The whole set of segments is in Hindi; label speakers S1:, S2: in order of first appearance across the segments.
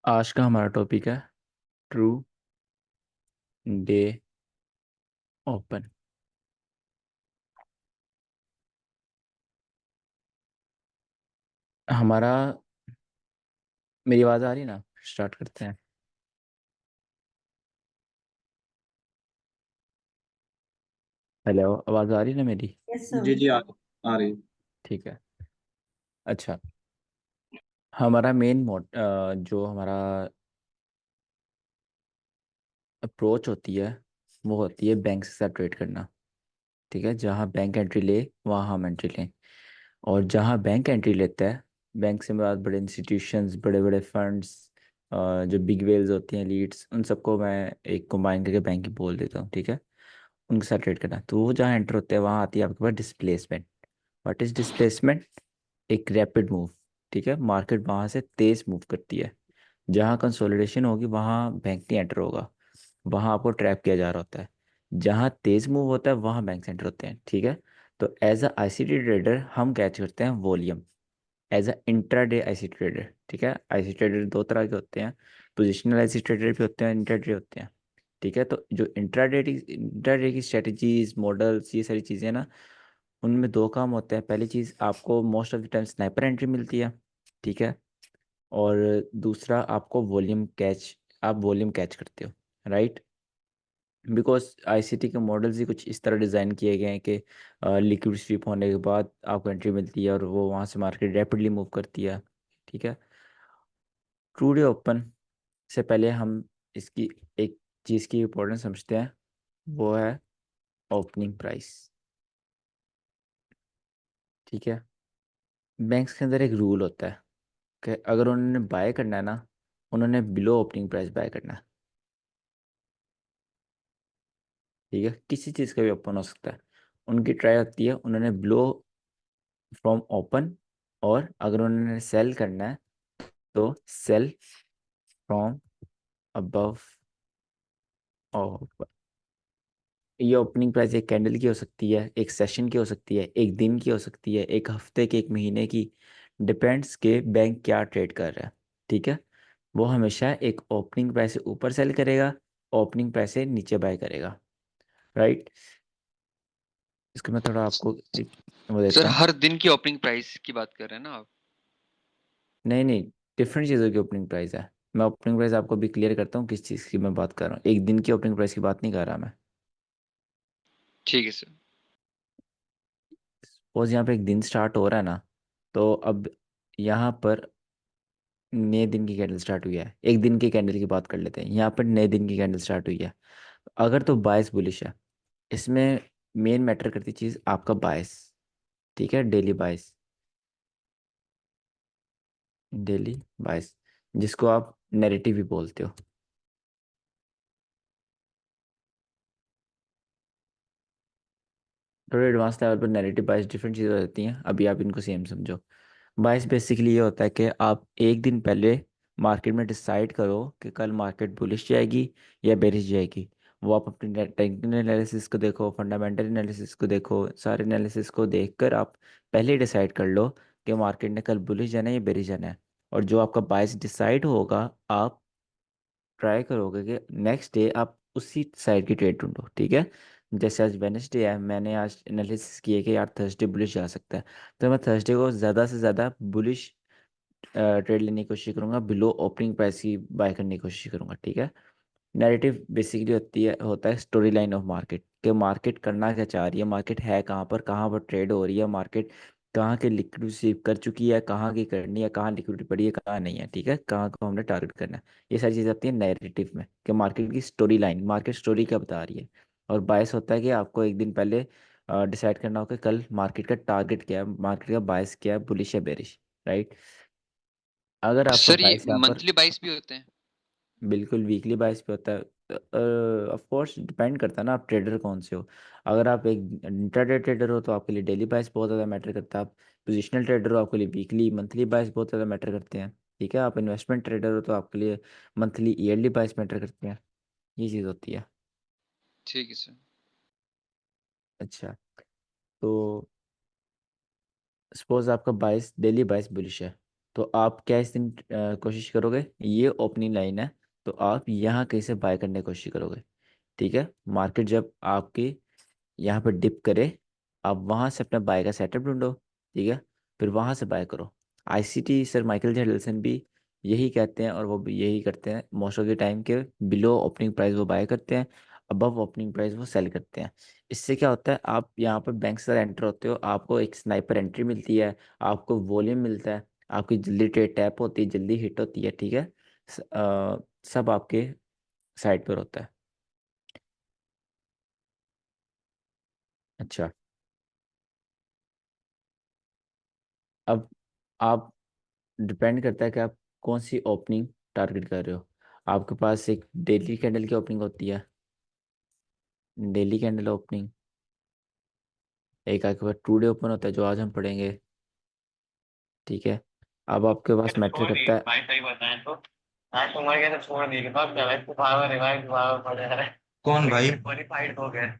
S1: आज का हमारा टॉपिक है ट्रू डे ओपन। हमारा मेरी आवाज़ आ रही है ना? स्टार्ट करते हैं। हेलो, आवाज़ आ रही है ना मेरी?
S2: यस
S3: जी
S2: सर।
S3: जी आ रही।
S1: ठीक है। अच्छा, हमारा मेन जो हमारा अप्रोच होती है वो होती है बैंक के साथ ट्रेड करना। ठीक है, जहाँ बैंक एंट्री ले वहाँ हम एंट्री लें। और जहाँ बैंक एंट्री लेता है, बैंक से मेरा बड़े इंस्टीट्यूशंस, बड़े बड़े फंड्स, जो बिग वेल्स होती हैं, लीड्स, उन सबको मैं एक कंबाइन करके बैंक ही बोल देता हूँ। ठीक है, उनके साथ ट्रेड करना। तो वो जहाँ एंटर होते हैं वहाँ आती है आपके पास डिस्प्लेसमेंट। What is displacement? एक रैपिड मूव। ठीक है, मार्केट वहाँ से तेज मूव करती है। जहाँ कंसोलिडेशन होगी वहाँ बैंक नहीं एंटर होगा, वहाँ आपको ट्रैप किया जा रहा होता है। जहाँ तेज मूव होता है वहाँ बैंक एंटर होते हैं। ठीक है, तो एज अ आईसीटी ट्रेडर हम कैच करते हैं volume, as a intraday IC trader. ठीक है, आईसी ट्रेडर दो तरह के होते हैं, पोजिशनल आईसी ट्रेडर भी होते हैं, इंट्राडे होते हैं। ठीक है, तो जो इंट्राडे की स्ट्रेटजीज, मॉडल्स, ये सारी चीज़ें ना, उनमें दो काम होते हैं। पहली चीज़, आपको most of the time sniper entry मिलती है। ठीक है, और दूसरा आपको वॉल्यूम कैच, आप वॉल्यूम कैच करते हो, राइट? बिकॉज आईसीटी के मॉडल्स ही कुछ इस तरह डिज़ाइन किए गए हैं कि लिक्विड स्वीप होने के बाद आपको एंट्री मिलती है और वो वहाँ से मार्केट रैपिडली मूव करती है। ठीक है, ट्रू डे ओपन से पहले हम इसकी एक चीज़ की इम्पोर्टेंस समझते हैं, वो है ओपनिंग प्राइस। ठीक है, बैंक्स के अंदर एक रूल होता है कि अगर उन्होंने बाय करना है ना, उन्होंने बिलो ओपनिंग प्राइस बाय करना है। ठीक है, किसी चीज़ का भी ओपन हो सकता है, उनकी ट्राई होती है उन्होंने बिलो फ्रॉम ओपन, और अगर उन्होंने सेल करना है तो सेल फ्रॉम अबव ओपन। ये ओपनिंग प्राइस एक कैंडल की हो सकती है, एक सेशन की हो सकती है, एक दिन की हो सकती है, एक हफ्ते की, एक महीने की। डिपेंड्स के बैंक क्या ट्रेड कर रहा है। ठीक है, वो हमेशा एक ओपनिंग प्राइस से ऊपर सेल करेगा, ओपनिंग प्राइस से नीचे बाय करेगा, राइट? इसको मैं थोड़ा आपको एक वो
S4: सर,
S1: देता हूँ।
S4: हर दिन की ओपनिंग प्राइस की बात कर रहे हैं ना आप?
S1: नहीं नहीं, डिफरेंट चीज़ों की ओपनिंग प्राइस है। मैं ओपनिंग प्राइस आपको भी क्लियर करता हूँ किस चीज़ की मैं बात कर रहा हूँ। एक दिन की ओपनिंग प्राइस की बात नहीं कर रहा मैं।
S4: ठीक है सर।
S1: सपोज यहाँ पे एक दिन स्टार्ट हो रहा है ना, तो अब यहाँ पर नए दिन की कैंडल स्टार्ट हुई है। एक दिन की कैंडल की बात कर लेते हैं, यहाँ पर नए दिन की कैंडल स्टार्ट हुई है। अगर तो बायस बुलिश है, इसमें मेन मैटर करती चीज़ आपका बायस। ठीक है, डेली बायस, डेली बायस, जिसको आप नैरेटिव भी बोलते हो। थोड़े एडवांस लेवल पर नैरेटिव बायस डिफरेंट चीज़ें हो जाती हैं, अभी आप इनको सेम समझो। बायस बेसिकली ये होता है कि आप एक दिन पहले मार्केट में डिसाइड करो कि कल मार्केट बुलिश जाएगी या बेरिश जाएगी। वो आप अपने टेक्निकल एनालिसिस को देखो, फंडामेंटल एनालिसिस को देखो, सारे एनालिसिस को देखकर आप पहले डिसाइड कर लो कि मार्केट ने कल बुलिश जाना है या बेरिश जाना है। और जो आपका बायस डिसाइड होगा, आप ट्राई करोगे कि नेक्स्ट डे आप उसी साइड की ट्रेड ढूंढो। ठीक है, जैसे आज वेनेसडे है, मैंने आज एनालिसिस किया कि यार थर्सडे बुलिश जा सकता है, तो मैं थर्सडे को ज़्यादा से ज़्यादा बुलिश ट्रेड लेने की कोशिश करूंगा, बिलो ओपनिंग प्राइस की बाय करने की कोशिश करूंगा। ठीक है, नैरेटिव बेसिकली होता है स्टोरी लाइन ऑफ मार्केट, कि मार्केट करना क्या चाह रही है, मार्केट है कहाँ पर ट्रेड हो रही है, मार्केट कहाँ के लिक्विड स्वीप कर चुकी है, कहाँ की करनी है, कहाँ लिक्विडिटी पड़ी है, कहाँ नहीं है। ठीक है, कहाँ को हमने टारगेट करना है, ये सारी चीज़ें आती है नैरेटिव में, कि मार्केट की स्टोरी लाइन, मार्केट स्टोरी क्या बता रही है। और बायस होता है कि आपको एक दिन पहले डिसाइड करना होगा कि कल मार्केट का टारगेट क्या है, मार्केट का बायस क्या है, बुलिश या बेरिश, राइट? अगर आपका
S4: सर, ये
S1: बायस यहाँ पर,
S4: मंथली बाइस भी होते हैं?
S1: बिल्कुल वीकली बायस पे होता है। ऑफ कोर्स डिपेंड करता है ना आप ट्रेडर कौन से हो। अगर आप एक इंट्राडे ट्रेडर हो तो आपके लिए डेली बायस बहुत ज़्यादा मैटर करता है। आप पोजिशनल ट्रेडर हो, आपके लिए वीकली मंथली बायस बहुत ज़्यादा मैटर करते हैं। ठीक है, आप इन्वेस्टमेंट ट्रेडर हो तो आपके लिए मंथली ईयरली बायस मैटर करते हैं। ये चीज़ होती है।
S4: ठीक है सर।
S1: अच्छा, तो सपोज आपका बायस डेली बायस बुलिश है, तो आप क्या इस दिन कोशिश करोगे, ये ओपनिंग लाइन है, तो आप यहाँ कहीं से बाय करने की कोशिश करोगे। ठीक है, मार्केट जब आपकी यहाँ पर डिप करे, आप वहाँ से अपना बाय का सेटअप ढूंढो। ठीक है, फिर वहाँ से बाय करो। आईसीटी सर माइकल जेडल्सन भी यही कहते हैं, और वो भी यही करते हैं मोस्ट ऑफ द टाइम के, बिलो ओपनिंग प्राइस वो बाय करते हैं, अबव ओपनिंग प्राइस वो सेल करते हैं। इससे क्या होता है, आप यहाँ पर बैंक से एंटर होते हो, आपको एक स्नाइपर एंट्री मिलती है, आपको वॉल्यूम मिलता है, आपकी जल्दी ट्रेड टैप होती है, जल्दी हिट होती है। ठीक है, सब आपके साइड पर होता है। अच्छा, अब आप, डिपेंड करता है कि आप कौन सी ओपनिंग टारगेट कर रहे हो। आपके पास एक डेली कैंडल की ओपनिंग होती है, डेली कैंडल ओपनिंग। एक आपके पास टू डे ओपन होता है, जो आज हम पढ़ेंगे। ठीक है, अब आपके पास
S2: तो
S1: मैटर
S2: छोड़ दिए
S1: करता है।
S2: भाई, सही बताएं तो आज उमर के तो छोड़ दिए कि सब क्या है, फुफावा रिवाइव दुआ पड़ जा रहा है। कौन भाई? क्वालिफाइड हो गए।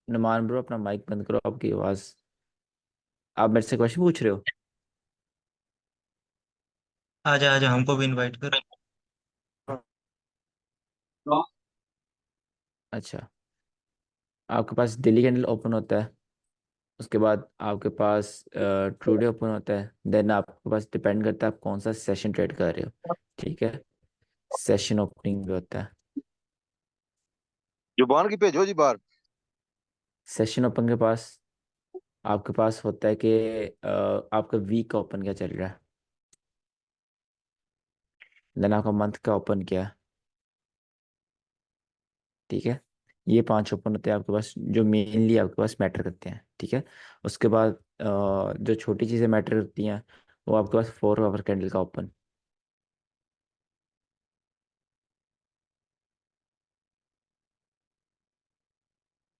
S1: नुमान ब्रो, अपना माइक बंद करो, आपकी आवाज़। आप मेरे से क्वेश्चन पूछ रहे हो?
S2: आजा आजा, हमको भी इनवाइट कर।
S1: अच्छा, आपके पास डेली कैंडल ओपन होता है, उसके बाद आपके पास ट्रू डे ओपन होता है, देन आपके पास डिपेंड करता है आप कौन सा सेशन ट्रेड कर रहे हो। ठीक है, सेशन ओपनिंग भी होता है।
S3: जुबान की भेजो जी बाहर।
S1: सेशन ओपन के पास आपके पास होता है कि आपका वीक का ओपन क्या चल रहा है, देन आपका मंथ का ओपन क्या है। ठीक है, ये पांच ओपन होते हैं आपके पास, जो मेनली आपके पास मैटर करते हैं। ठीक है, उसके बाद जो छोटी चीज़ें मैटर करती हैं, वो आपके पास 4 आवर कैंडल का ओपन।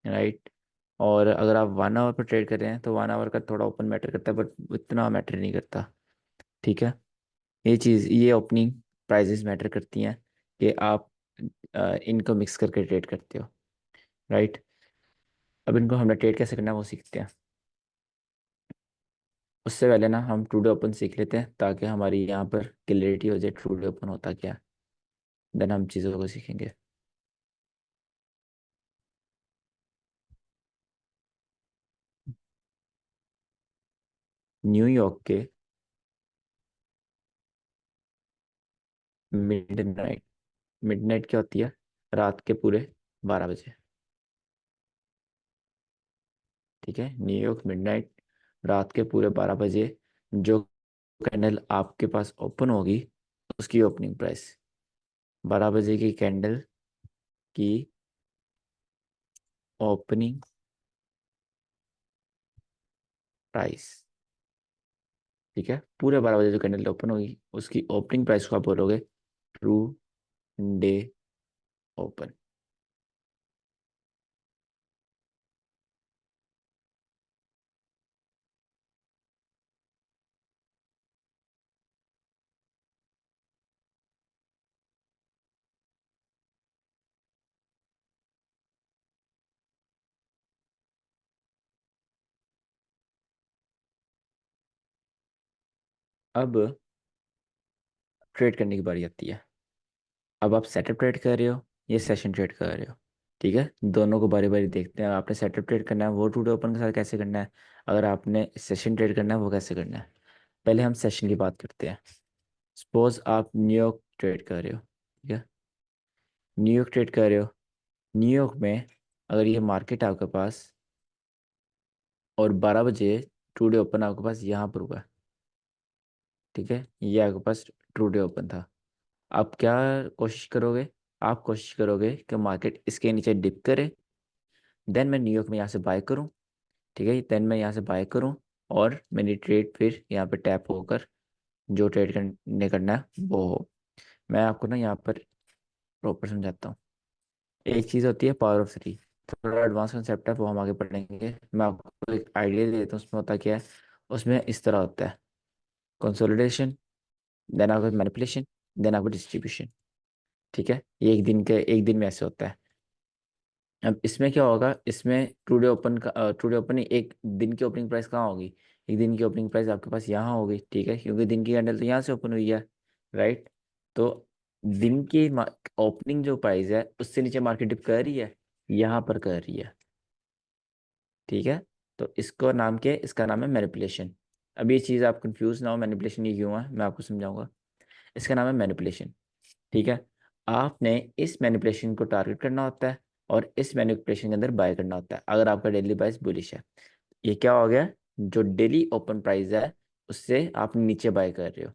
S1: राइट, और अगर आप 1 आवर पर ट्रेड कर रहे हैं तो 1 आवर का थोड़ा ओपन मैटर करता है, बट इतना मैटर नहीं करता। ठीक है, ये चीज़, ये ओपनिंग प्राइजेस मैटर करती हैं कि आप इनको मिक्स करके ट्रेड करते हो। राइट, अब इनको हमने ट्रेड कैसे करना है वो सीखते हैं। उससे पहले ना हम टू डे ओपन सीख लेते हैं, ताकि हमारी यहाँ पर क्लियरिटी हो जाए टू डे ओपन होता क्या है, देन हम चीज़ों को सीखेंगे। न्यूयॉर्क के मिडनाइट, मिडनाइट क्या होती है, रात के पूरे 12 बजे। ठीक है, न्यूयॉर्क मिडनाइट, रात के पूरे 12 बजे, जो कैंडल आपके पास ओपन होगी, उसकी ओपनिंग प्राइस, 12 बजे की कैंडल की ओपनिंग प्राइस। ठीक है, पूरे 12 बजे जो कैंडल ओपन होगी, उसकी ओपनिंग प्राइस को आप बोलोगे ट्रू डे ओपन। अब ट्रेड करने की बारी आती है। अब आप सेटअप ट्रेड कर रहे हो, ये सेशन ट्रेड कर रहे हो। ठीक है, दोनों को बारी बारी देखते हैं। आपने सेटअप ट्रेड करना है वो टू डे ओपन के साथ कैसे करना है, अगर आपने सेशन ट्रेड करना है वो कैसे करना है। पहले हम सेशन की बात करते हैं। सपोज आप न्यूयॉर्क ट्रेड कर रहे हो। ठीक है, न्यूयॉर्क ट्रेड कर रहे हो, न्यूयॉर्क में अगर ये मार्केट आपके पास, और 12 बजे टू डे ओपन आपके पास यहाँ पर हुआ। ठीक है, ये आपके पास टू डे ओपन था। आप क्या कोशिश करोगे, आप कोशिश करोगे कि मार्केट इसके नीचे डिप करे, देन मैं न्यूयॉर्क में यहाँ से बाय करूँ। ठीक है, देन मैं यहाँ से बाय करूँ, और मेरी ट्रेड फिर यहाँ पे टैप होकर जो ट्रेड करने करना है वो हो। मैं आपको ना यहाँ पर प्रॉपर समझाता हूँ। एक चीज़ होती है पावर ऑफ थ्री, थोड़ा एडवांस कंसेप्ट है, वो हम आगे पढ़ेंगे। मैं आपको एक आइडिया दे देता हूँ, उसमें होता क्या है। उसमें इस तरह होता है, कंसोलिडेशन, देन आपका मैनिपुलेशन, देन आपका डिस्ट्रीब्यूशन। ठीक है, ये एक दिन में ऐसे होता है। अब इसमें क्या होगा, इसमें टुडे ओपन का, टुडे ओपन एक दिन की ओपनिंग प्राइस कहाँ होगी, एक दिन की ओपनिंग प्राइस आपके पास यहाँ होगी, ठीक है, क्योंकि दिन की कैंडल तो यहाँ से ओपन हुई है, राइट। तो दिन की ओपनिंग जो प्राइस है उससे नीचे मार्केट डिप कर रही है, यहाँ पर कर रही है, ठीक है। तो इसको नाम क्या है, इसका नाम है मैनिपुलेशन। अब ये चीज़ आप कंफ्यूज ना हो, मैनिपुलेशन ये क्यों है मैं आपको समझाऊंगा। इसका नाम है मैनिपुलेशन, ठीक है। आपने इस मैनिपुलेशन को टारगेट करना होता है और इस मैनिपुलेशन के अंदर बाय करना होता है अगर आपका डेली प्राइस बुलिश है। ये क्या हो गया, जो डेली ओपन प्राइस है उससे आप नीचे बाय कर रहे हो,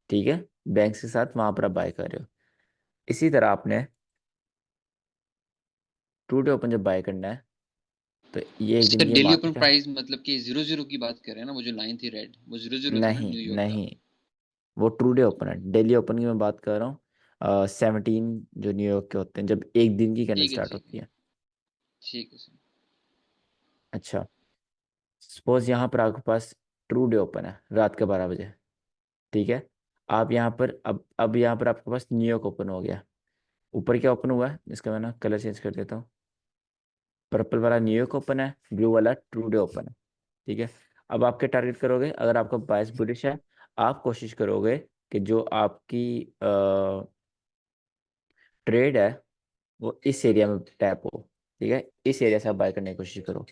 S1: ठीक है, बैंक के साथ वहां पर आप बाय कर रहे हो। इसी तरह आपने टू डे ओपन जब बाय करना है तो ये एक दिन
S4: सर
S1: की
S4: डेली ओपन
S1: मार्केट है।
S4: प्राइस मतलब कि 00 की बात कर रहे हैं ना, वो जो लाइन थी रेड, वो 00 था ना
S1: नहीं
S4: न्यूयॉर्क का?
S1: नहीं, वो ट्रू डे ओपन है, डेली ओपन की मैं बात कर रहा हूँ। 17 जो न्यूयॉर्क के होते हैं जब एक दिन की कैंडल
S4: ठीक है,
S1: स्टार्ट
S4: ठीक है।
S1: होती है।
S4: ठीक है सर।
S1: अच्छा, सपोज यहाँ पर आपके पास ट्रू डे ओपन है रात के 12 बजे, ठीक है। आप यहाँ पर अब यहाँ पर आपके पास न्यूयॉर्क ओपन हो गया। ऊपर क्या ओपन हुआ है, इसका मैं ना कलर चेंज कर देता हूँ। पर्पल वाला न्यूयॉर्क ओपन है, ब्लू वाला ट्रू डे ओपन है, ठीक है। अब आप क्या टारगेट करोगे, अगर आपका बायस बुलिश है आप कोशिश करोगे कि जो आपकी ट्रेड है वो इस एरिया में टैप हो, ठीक है। इस एरिया से आप बाय करने की कोशिश करो।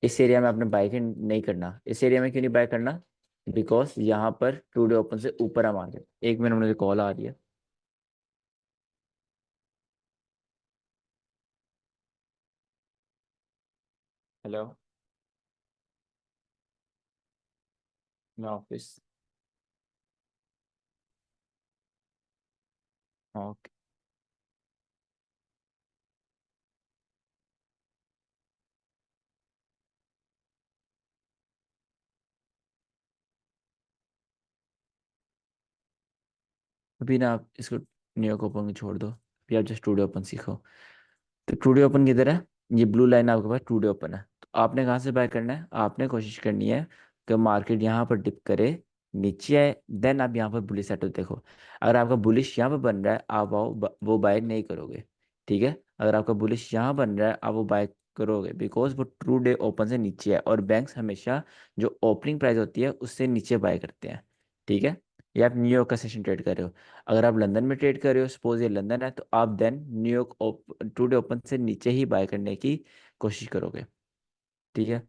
S1: इस एरिया में आपने बाय नहीं करना। इस एरिया में क्यों नहीं बाय करना, बिकॉज यहाँ पर टू डे ओपन से ऊपर है मार्केट। एक मिनट, मुझे कॉल आ रही है। हेलो, मैं ऑफिस। ओके। अभी ना आप इसको न्यूयॉर्क ओपन को छोड़ दो, अभी आप जस्ट टू डे ओपन सीखो। तो टू डे ओपन किधर है, ये ब्लू लाइन आपके पास टू डे ओपन है। तो आपने कहाँ से बाय करना है, आपने कोशिश करनी है कि मार्केट यहाँ पर डिप करे, नीचे आए, देन आप यहाँ पर बुलिश सेटल देखो। अगर आपका बुलिश यहाँ पर बन रहा है आप वो बाय नहीं करोगे, ठीक है। अगर आपका बुलिश यहाँ बन रहा है आप वो बाय करोगे, बिकॉज वो ट्रू डे ओपन से नीचे है और बैंक्स हमेशा जो ओपनिंग प्राइस होती है उससे नीचे बाय करते हैं, ठीक है। ये आप न्यूयॉर्क का सेशन ट्रेड कर रहे हो। अगर आप लंदन में ट्रेड कर रहे हो, सपोज ये लंदन है, तो आप then New York today open से नीचे ही बाय करने की कोशिश करोगे, ठीक है।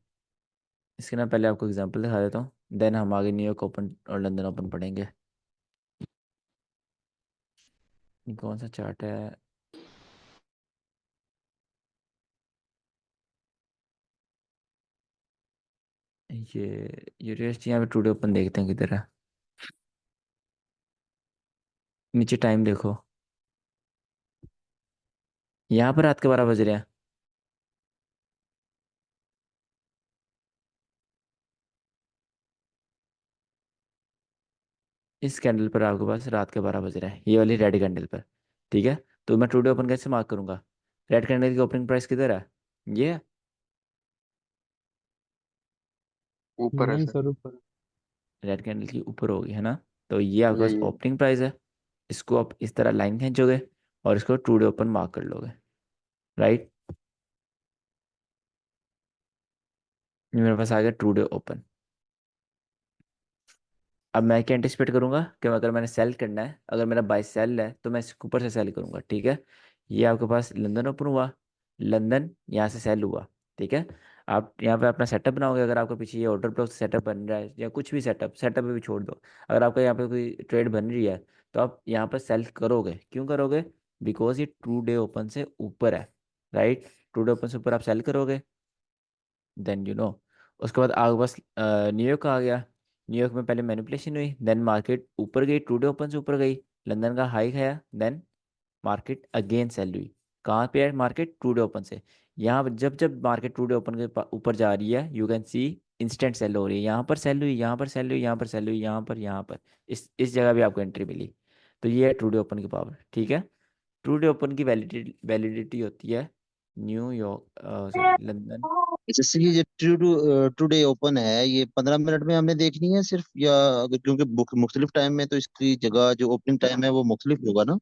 S1: इसके ना पहले आपको एग्जांपल दिखा देता हूँ, देन हम आगे न्यूयॉर्क ओपन और लंदन ओपन पढ़ेंगे। ये कौन सा चार्ट है, ये यूएसडी। यहाँ पे टू डे ओपन देखते हैं किधर है। नीचे टाइम देखो, यहाँ पर रात के 12 बज रहे हैं। इस कैंडल पर आपके पास रात के 12 बज रहे हैं, ये वाली रेड कैंडल पर, ठीक है। तो मैं टू डे ओपन कैसे मार्क करूंगा, रेड कैंडल की ओपनिंग प्राइस किधर है, ये है।
S2: ऊपर है
S3: नहीं
S2: सर।
S3: सर, ऊपर।
S1: रेड कैंडल की ऊपर होगी है ना। तो ये आपके पास
S2: यही है।
S1: ओपनिंग प्राइस है। इसको आप इस तरह लाइन खींचोगे और इसको टू डे ओपन मार्क कर लोगे, राइट। ये मेरे पास आ गया टू डे ओपन। अब मैं क्या एंटिसिपेट करूंगा कि अगर मैंने सेल करना है, अगर मेरा बाय सेल है तो मैं इसके ऊपर से सेल करूंगा, ठीक है। ये आपके पास लंदन ओपन हुआ, लंदन यहाँ से सेल हुआ, ठीक है। आप यहाँ पे अपना सेटअप बनाओगे, अगर आपके पीछे ये ऑर्डर ब्लॉक सेटअप बन रहा है या कुछ भी सेटअप सेटअप भी छोड़ दो, अगर आपका यहाँ पे कोई ट्रेड बन रही है तो आप यहाँ पर सेल करोगे। क्यों करोगे, बिकॉज ये टू डे ओपन से ऊपर है, राइट। टू डे ओपन से ऊपर आप सेल करोगे, देन उसके बाद आपके पास न्यूयॉर्क आ गया। न्यूयॉर्क में पहले मैनिपुलेशन हुई, देन मार्केट ऊपर गई, टू डे ओपन से ऊपर गई, लंदन का हाई खाया, देन मार्केट अगेन सेल हुई। कहाँ पे है मार्केट, टू डे ओपन से। यहाँ पर जब जब मार्केट टू डे ओपन के ऊपर जा रही है you can see instant sell हो रही है। यहाँ पर सेल हुई, यहाँ पर सेल हुई, यहाँ पर सेल हुई, यहाँ पर इस जगह भी आपको एंट्री मिली। तो ये है टू डे ओपन की पावर, ठीक है। टू डे ओपन की वैलिडिटी वैलिडिटी होती है न्यूयॉर्क, सॉरी लंदन।
S5: जैसे कि ये टुडे ओपन है, ये 15 मिनट में हमने देखनी है सिर्फ, या अगर क्योंकि मुख्तलिफ टाइम में तो इसकी जगह जो ओपनिंग टाइम है वो मुख्तलिफ होगा ना?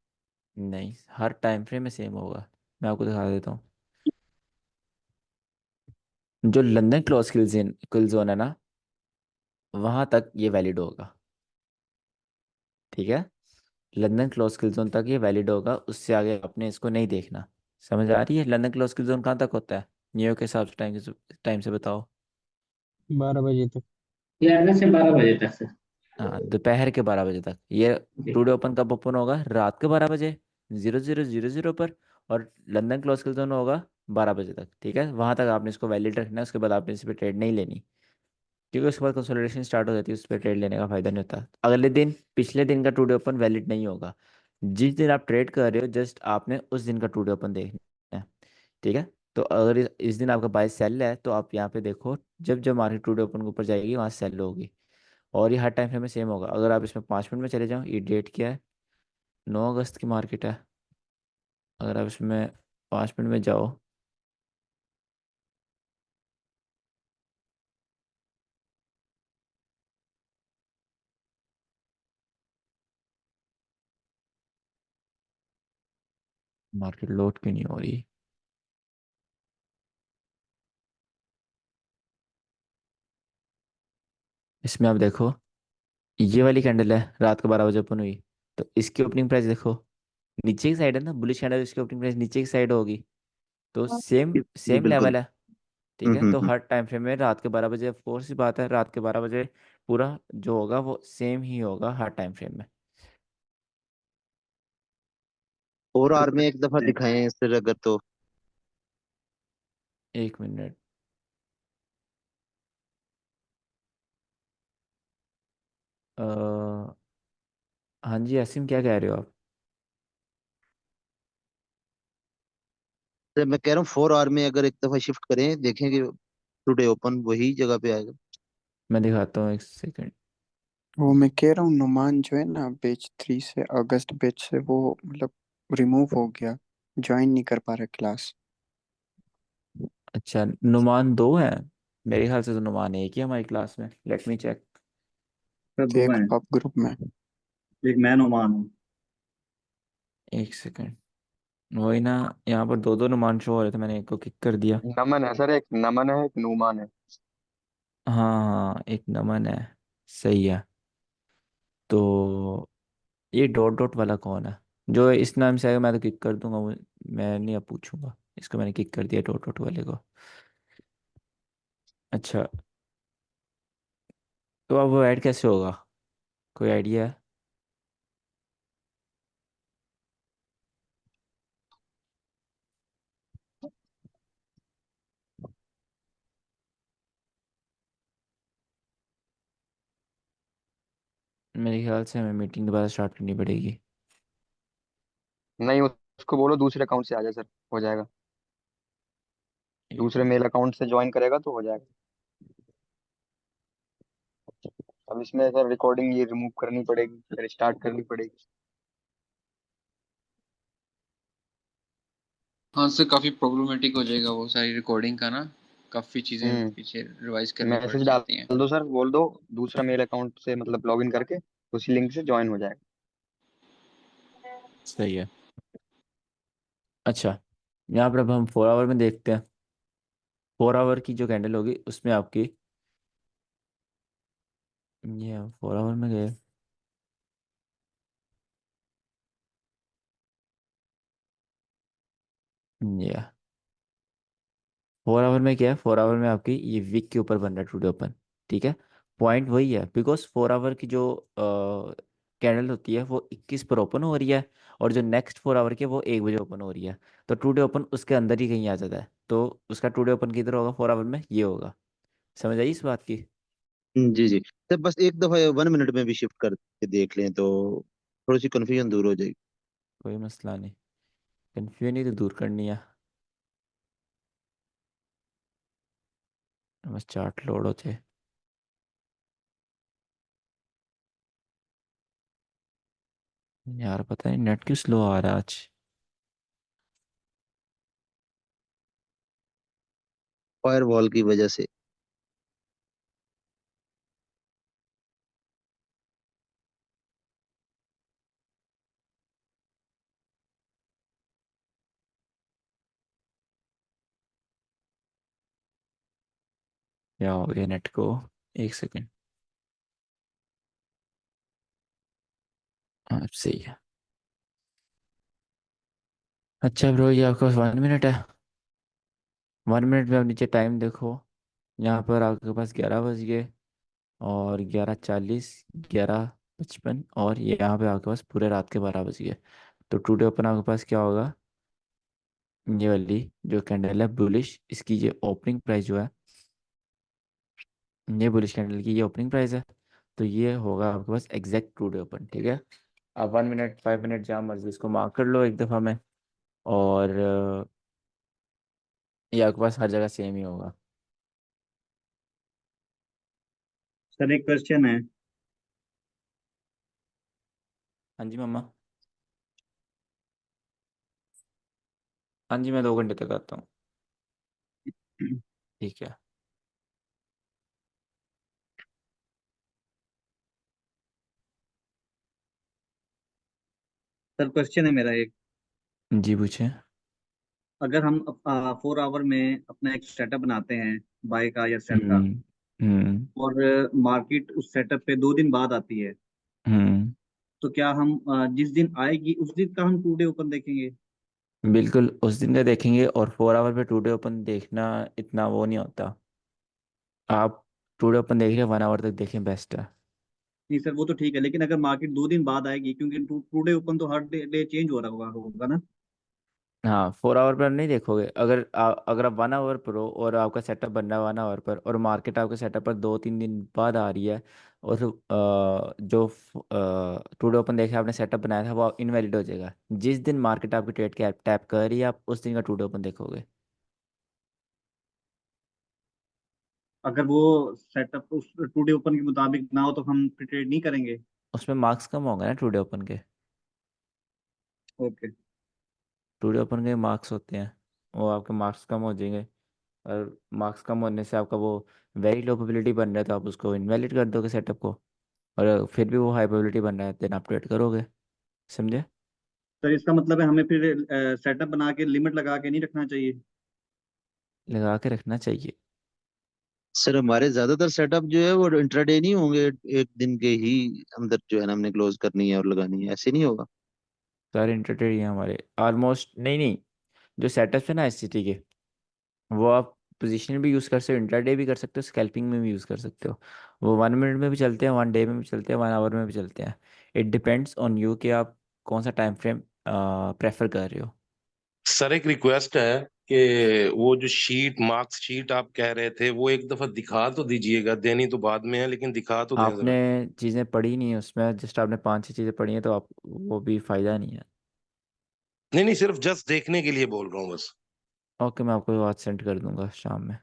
S1: नहीं, हर टाइम फ्रेम में सेम होगा। मैं आपको दिखा देता हूँ। जो लंदन क्लोज किल जोन है ना, वहां तक ये वैलिड होगा। ठीक है, लंदन क्लोज जोन तक ये वैलिड होगा, उससे आगे आपने इसको नहीं देखना। समझ आ रही है? लंदन क्लोज जोन कहाँ तक होता है न्यूयॉर्क के हिसाब से? टाइम से बताओ।
S3: 12 बजे तक।
S2: 11 से 12 बजे तक से।
S1: हाँ, दोपहर के 12 बजे तक ये।
S2: जी।
S1: टुडे ओपन कब ओपन होगा? रात के 12 बजे, 0000 पर। और लंदन क्लोज जोन होगा 12 बजे तक। ठीक है, वहां तक आपने इसको वैलिड रखना है, उसके बाद आपने इस पर ट्रेड नहीं लेनी, क्योंकि उसके बाद कंसोलिडेशन स्टार्ट हो जाती है, उस पर ट्रेड लेने का फायदा नहीं होता। अगले दिन पिछले दिन का टुडे ओपन वैलिड नहीं होगा। जिस दिन आप ट्रेड कर रहे हो जस्ट आपने उस दिन का टुडे ओपन देखना है। ठीक है, तो अगर इस दिन आपका बाय सेल है तो आप यहाँ पे देखो, जब जब मार्केट टुडे ओपन के ऊपर जाएगी वहाँ सेल होगी। और ये हर टाइम फ्रेम में सेम होगा। अगर आप इसमें 5 मिनट में चले जाओ, ये डेट क्या है? 9 अगस्त की मार्केट है। अगर आप इसमें 5 मिनट में जाओ, मार्केट लोड क्यों नहीं हो रही? इसमें आप देखो, ये वाली कैंडल है रात को 12 बजे ओपन हुई, तो इसकी ओपनिंग प्राइस देखो, नीचे की साइड है ना, बुलिश कैंडल, इसकी ओपनिंग प्राइस नीचे की साइड होगी, तो सेम
S5: जी
S1: सेम
S5: बिल्कुल।
S1: लेवल है। ठीक है, तो
S5: हम्म।
S1: हर टाइम फ्रेम में रात के 12 बजे, ऑफ कोर्स ही बात है, रात के 12 बजे पूरा जो होगा वो सेम ही होगा हर टाइम फ्रेम में।
S5: 4 आवर में एक दफा दिखाएं फिर अगर तो।
S1: 1 मिनट। हाँ जी आसिम, क्या कह रहे हो आप?
S5: तो मैं कह रहा हूँ 4 आवर में अगर एक दफा शिफ्ट करें देखेंगे टुडे ओपन वही जगह पे आएगा।
S1: मैं दिखाता हूँ, 1 सेकंड।
S3: वो मैं कह रहा हूँ, नुमान जो है ना बैच 3 से, अगस्त बैच से, वो मतलब रिमूव हो गया, ज्वाइन नहीं कर पा रहा क्लास।
S1: अच्छा, नुमान दो है? मेरे ख्याल से तो नुमान एक ही है हमारी क्लास में, लेट मी चेक।
S2: सर दो
S3: देख
S2: हैं।
S3: लो आप ग्रुप में।
S2: एक मैं नुमान हूँ।
S1: 1 सेकंड। वही ना, यहाँ पर दो दो नुमान शो हो रहे थे, मैंने एक को किक कर दिया।
S6: नमन है सर, एक नमन है, एक नुमान है।
S1: हाँ हाँ, एक नमन है। सही है। तो ये डॉट डॉट वाला कौन है? जो इस नाम से आएगा मैं तो किक कर दूंगा, मैं नहीं अब पूछूंगा। इसको मैंने किक कर दिया, डॉट डॉट वाले को। अच्छा, तो अब वो ऐड कैसे होगा? कोई आइडिया है? मेरे ख्याल से हमें मीटिंग दोबारा स्टार्ट करनी पड़ेगी।
S6: नहीं, उसको बोलो दूसरे अकाउंट से आ जाए सर, हो जाएगा। दूसरे मेल अकाउंट से ज्वाइन करेगा तो हो जाएगा। अब इसमें सर रिकॉर्डिंग ये रिमूव करनी पड़ेगी, फिर स्टार्ट करनी पड़ेगी।
S4: हाँ सर, काफी प्रॉब्लमेटिक हो जाएगा वो सारी रिकॉर्डिंग का ना, काफी चीजें
S6: हम्म।
S4: पीछे रिवाइज करनी पड़
S6: मैसेज डाल
S4: जाती हैं।
S6: दो सर, बोल दो दूसरा मेल अकाउंट से मतलब लॉग इन करके उसी लिंक से ज्वाइन हो जाएगा।
S1: सही है। अच्छा, यहाँ पर अब हम 4 आवर में देखते हैं। 4 आवर की जो कैंडल होगी उसमें आपकी, ये 4 आवर में गए, ये 4 आवर में क्या है? 4 आवर में आपकी ये वीक के ऊपर बन रहा है टुडे ओपन। ठीक है, पॉइंट वही है, बिकॉज 4 आवर की जो कैंडल होती है वो 21 पर ओपन हो रही है, और जो नेक्स्ट 4 आवर की है वो 1 बजे ओपन हो रही है। तो टुडे ओपन उसके अंदर ही कहीं आ जाता है, तो उसका टुडे ओपन किधर होगा? 4 आवर में ये होगा। समझ आई इस बात की?
S5: जी जी। तो बस एक दफा 1 मिनट में भी शिफ्ट करके देख लें तो थोड़ी सी कंफ्यूजन दूर हो जाएगी।
S1: कोई मसला नहीं, कन्फ्यूजन ही तो दूर करनी है, बस चार्ट लोड हो जाए। यार पता नहीं नेट क्यों स्लो आ रहा है आज।
S5: फायरवॉल की वजह से।
S1: क्या हो गया नेट को? 1 सेकंड। हाँ सही है। अच्छा ब्रो, ये आपका 1 मिनट है। 1 मिनट में आप नीचे टाइम देखो। यहाँ पर आपके पास 11 बज गए और 11:40, 11:55, और ये यहाँ पे आपके पास पूरे रात के 12 बज गए। तो टुडे ओपन आपके पास क्या होगा? ये वाली जो कैंडल है बुलिश, इसकी ये ओपनिंग प्राइस जो है, ये बुलिश कैंडल की ये ओपनिंग प्राइस है। तो ये होगा आपके पास एग्जैक्ट टुडे ओपन, ठीक है। आप 1 मिनट, 5 मिनट जहाँ मर्जी इसको मार्क कर लो एक दफ़ा में। और ये आपके पास हर जगह सेम ही होगा।
S2: सर एक क्वेश्चन है।
S1: हाँ जी मम्मा। हाँ जी, मैं 2 घंटे तक आता हूँ। ठीक है।
S2: सर क्वेश्चन है मेरा एक।
S1: जी पूछे।
S2: अगर हम 4 आवर में अपना एक सेटअप बनाते हैं, बाय का या सेल का,
S1: हम्म। हम्म।
S2: और मार्केट उस सेटअप पे 2 दिन बाद आती है,
S1: हम्म।
S2: तो क्या हम जिस दिन आएगी उस दिन का हम टू डे ओपन देखेंगे?
S1: बिल्कुल उस दिन का देखेंगे, और 4 आवर पे टुडे ओपन देखना इतना वो नहीं होता। आप टुडे ओपन देख रहे हैं, 1 आवर तक देखें, बेस्ट है।
S2: नहीं सर, वो तो ठीक है, लेकिन अगर मार्केट 2 दिन बाद आएगी, क्योंकि टू डे ओपन तो हर डे चेंज हो रहा होगा ना।
S1: हाँ, 4 आवर पर नहीं देखोगे। अगर आप 1 आवर पर हो और आपका सेटअप बन रहा है 1 आवर पर, और मार्केट आपके सेटअप पर 2-3 दिन बाद आ रही है, और जो टुडे ओपन देखे आपने सेटअप बनाया था वो इनवैलिड हो जाएगा। जिस दिन मार्केट आपकी ट्रेड के टैप कर रही है, आप उस दिन का टुडे ओपन देखोगे।
S2: अगर वो सेटअप उस टू डे ओपन के मुताबिक ना हो तो हम ट्रेड नहीं करेंगे?
S1: उसमें मार्क्स कम होंगे ना टुडे ओपन के।
S2: ओके।
S1: टुडे ओपन के मार्क्स होते हैं, वो आपके मार्क्स कम हो जाएंगे। और मार्क्स कम होने से आपका वो वेरी लो प्रोबेबिलिटी बन रहा है, तो आप उसको इनवैलिड कर दोगे सेटअप को। और फिर भी वो हाई प्रोबेबिलिटी बन रहा है, देन आप ट्रेड करोगे। समझे?
S2: सर इसका मतलब है हमें फिर सेटअप बना के लिमिट लगा के नहीं रखना चाहिए?
S1: लगा के रखना चाहिए।
S5: सर हमारे ज्यादातर सेटअप जो है वो इंट्राडे नहीं होंगे, एक दिन के ही अंदर जो है ना हमने क्लोज करनी है और लगानी है, ऐसे नहीं होगा?
S1: सारे इंटरटेड हैं हमारे ऑलमोस्ट। नहीं नहीं, जो सेटअप्स है ना एससीटी के, वो आप पोजीशन भी यूज़ कर सकते हो, इंटरडे भी कर सकते हो, स्कैल्पिंग में भी यूज़ कर सकते हो। वो 1 मिनट में भी चलते हैं, 1 डे में भी चलते हैं, 1 आवर में भी चलते हैं। इट डिपेंड्स ऑन यू कि आप कौन सा टाइम फ्रेम प्रेफर कर रहे हो।
S7: सर एक रिक्वेस्ट है कि वो जो शीट, मार्क्स शीट आप कह रहे थे, वो एक दफा दिखा तो दीजिएगा। देनी तो बाद में है, लेकिन दिखा तो दें
S1: आपने
S7: जरा।
S1: चीज़ें पढ़ी नहीं है उसमें, जस्ट आपने 5-6 चीज़ें पढ़ी हैं, तो आप वो भी फ़ायदा नहीं है।
S7: नहीं नहीं, सिर्फ जस्ट देखने के लिए बोल रहा हूँ बस।
S1: ओके, मैं आपको आज सेंड कर दूंगा शाम में।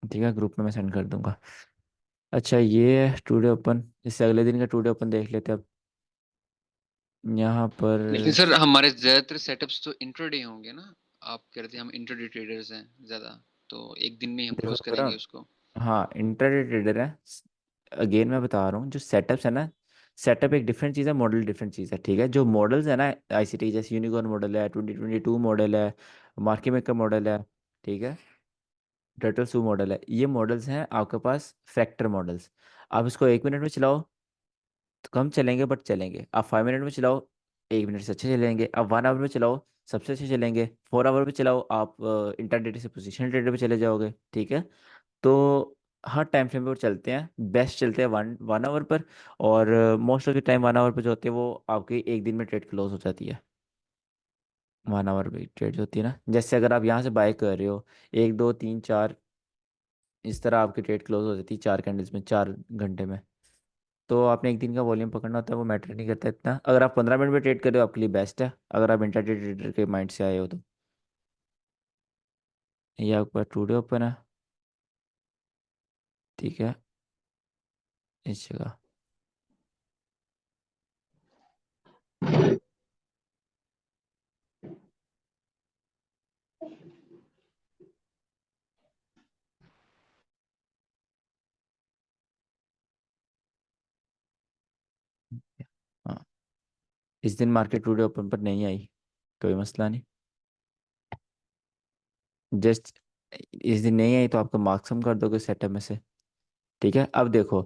S1: ठीक है, ग्रुप में मैं सेंड कर दूंगा। अच्छा, ये टुडे ओपन, इससे अगले दिन का टुडे ओपन देख लेते हैं अब। यहाँ पर
S4: लेकिन सर हमारे ज्यादातर सेटअप्स तो इंट्राडे होंगे ना। आप कह रहे थे हम इंट्राडे ट्रेडर्स हैं ज्यादा, तो एक दिन में ही हम
S1: देखो
S4: क्लोज
S1: करो,
S4: करेंगे उसको।
S1: हाँ इंट्राडे ट्रेडर है। अगेन मैं बता रहा हूँ, जो सेटअप्स है ना, सेटअप एक डिफरेंट चीज़ है, मॉडल डिफरेंट चीज़ है, ठीक है। जो मॉडल्स है ना आईसीटी, जैसे यूनिकॉर्न मॉडल है, 2022 मॉडल है, मार्केट मेकर मॉडल है, ठीक है, टर्टल सू मॉडल है, ये मॉडल्स हैं आपके पास फैक्टर मॉडल्स। आप इसको 1 मिनट में चलाओ तो कम चलेंगे, बट चलेंगे। आप 5 मिनट में चलाओ, 1 मिनट से अच्छे चलेंगे। आप 1 आवर में चलाओ, सबसे अच्छे चलेंगे। 4 आवर में चलाओ, आप इंटरडे से पोजीशन ट्रेडर पे चले जाओगे, ठीक है। तो हर टाइम फ्रेम पे वो चलते हैं, बेस्ट चलते हैं वन वन आवर पर। और most of the time 1 hour पर जो होती है वो आपके एक दिन में ट्रेड क्लोज हो जाती है। 1 आवर में ट्रेड होती है ना, जैसे अगर आप यहाँ से बाय कर रहे हो, 1 2 3 4, इस तरह आपकी ट्रेड क्लोज हो जाती है 4 कैंडल्स में, 4 घंटे में। तो आपने एक दिन का वॉल्यूम पकड़ना होता है, वो मैटर नहीं करता इतना। अगर आप 15 मिनट में ट्रेड कर रहे हो, आपके लिए बेस्ट है, अगर आप इंटरडे ट्रेडर के माइंड से आए हो तो। ये आपके पास टुडे ओपन है, ठीक है, इस जगह। हाँ, इस दिन मार्केट टुडे ओपन पर नहीं आई, कोई मसला नहीं। जस्ट इस दिन नहीं आई तो आपका मार्क्स कम कर दोगे सेटअप में से, ठीक है। अब देखो,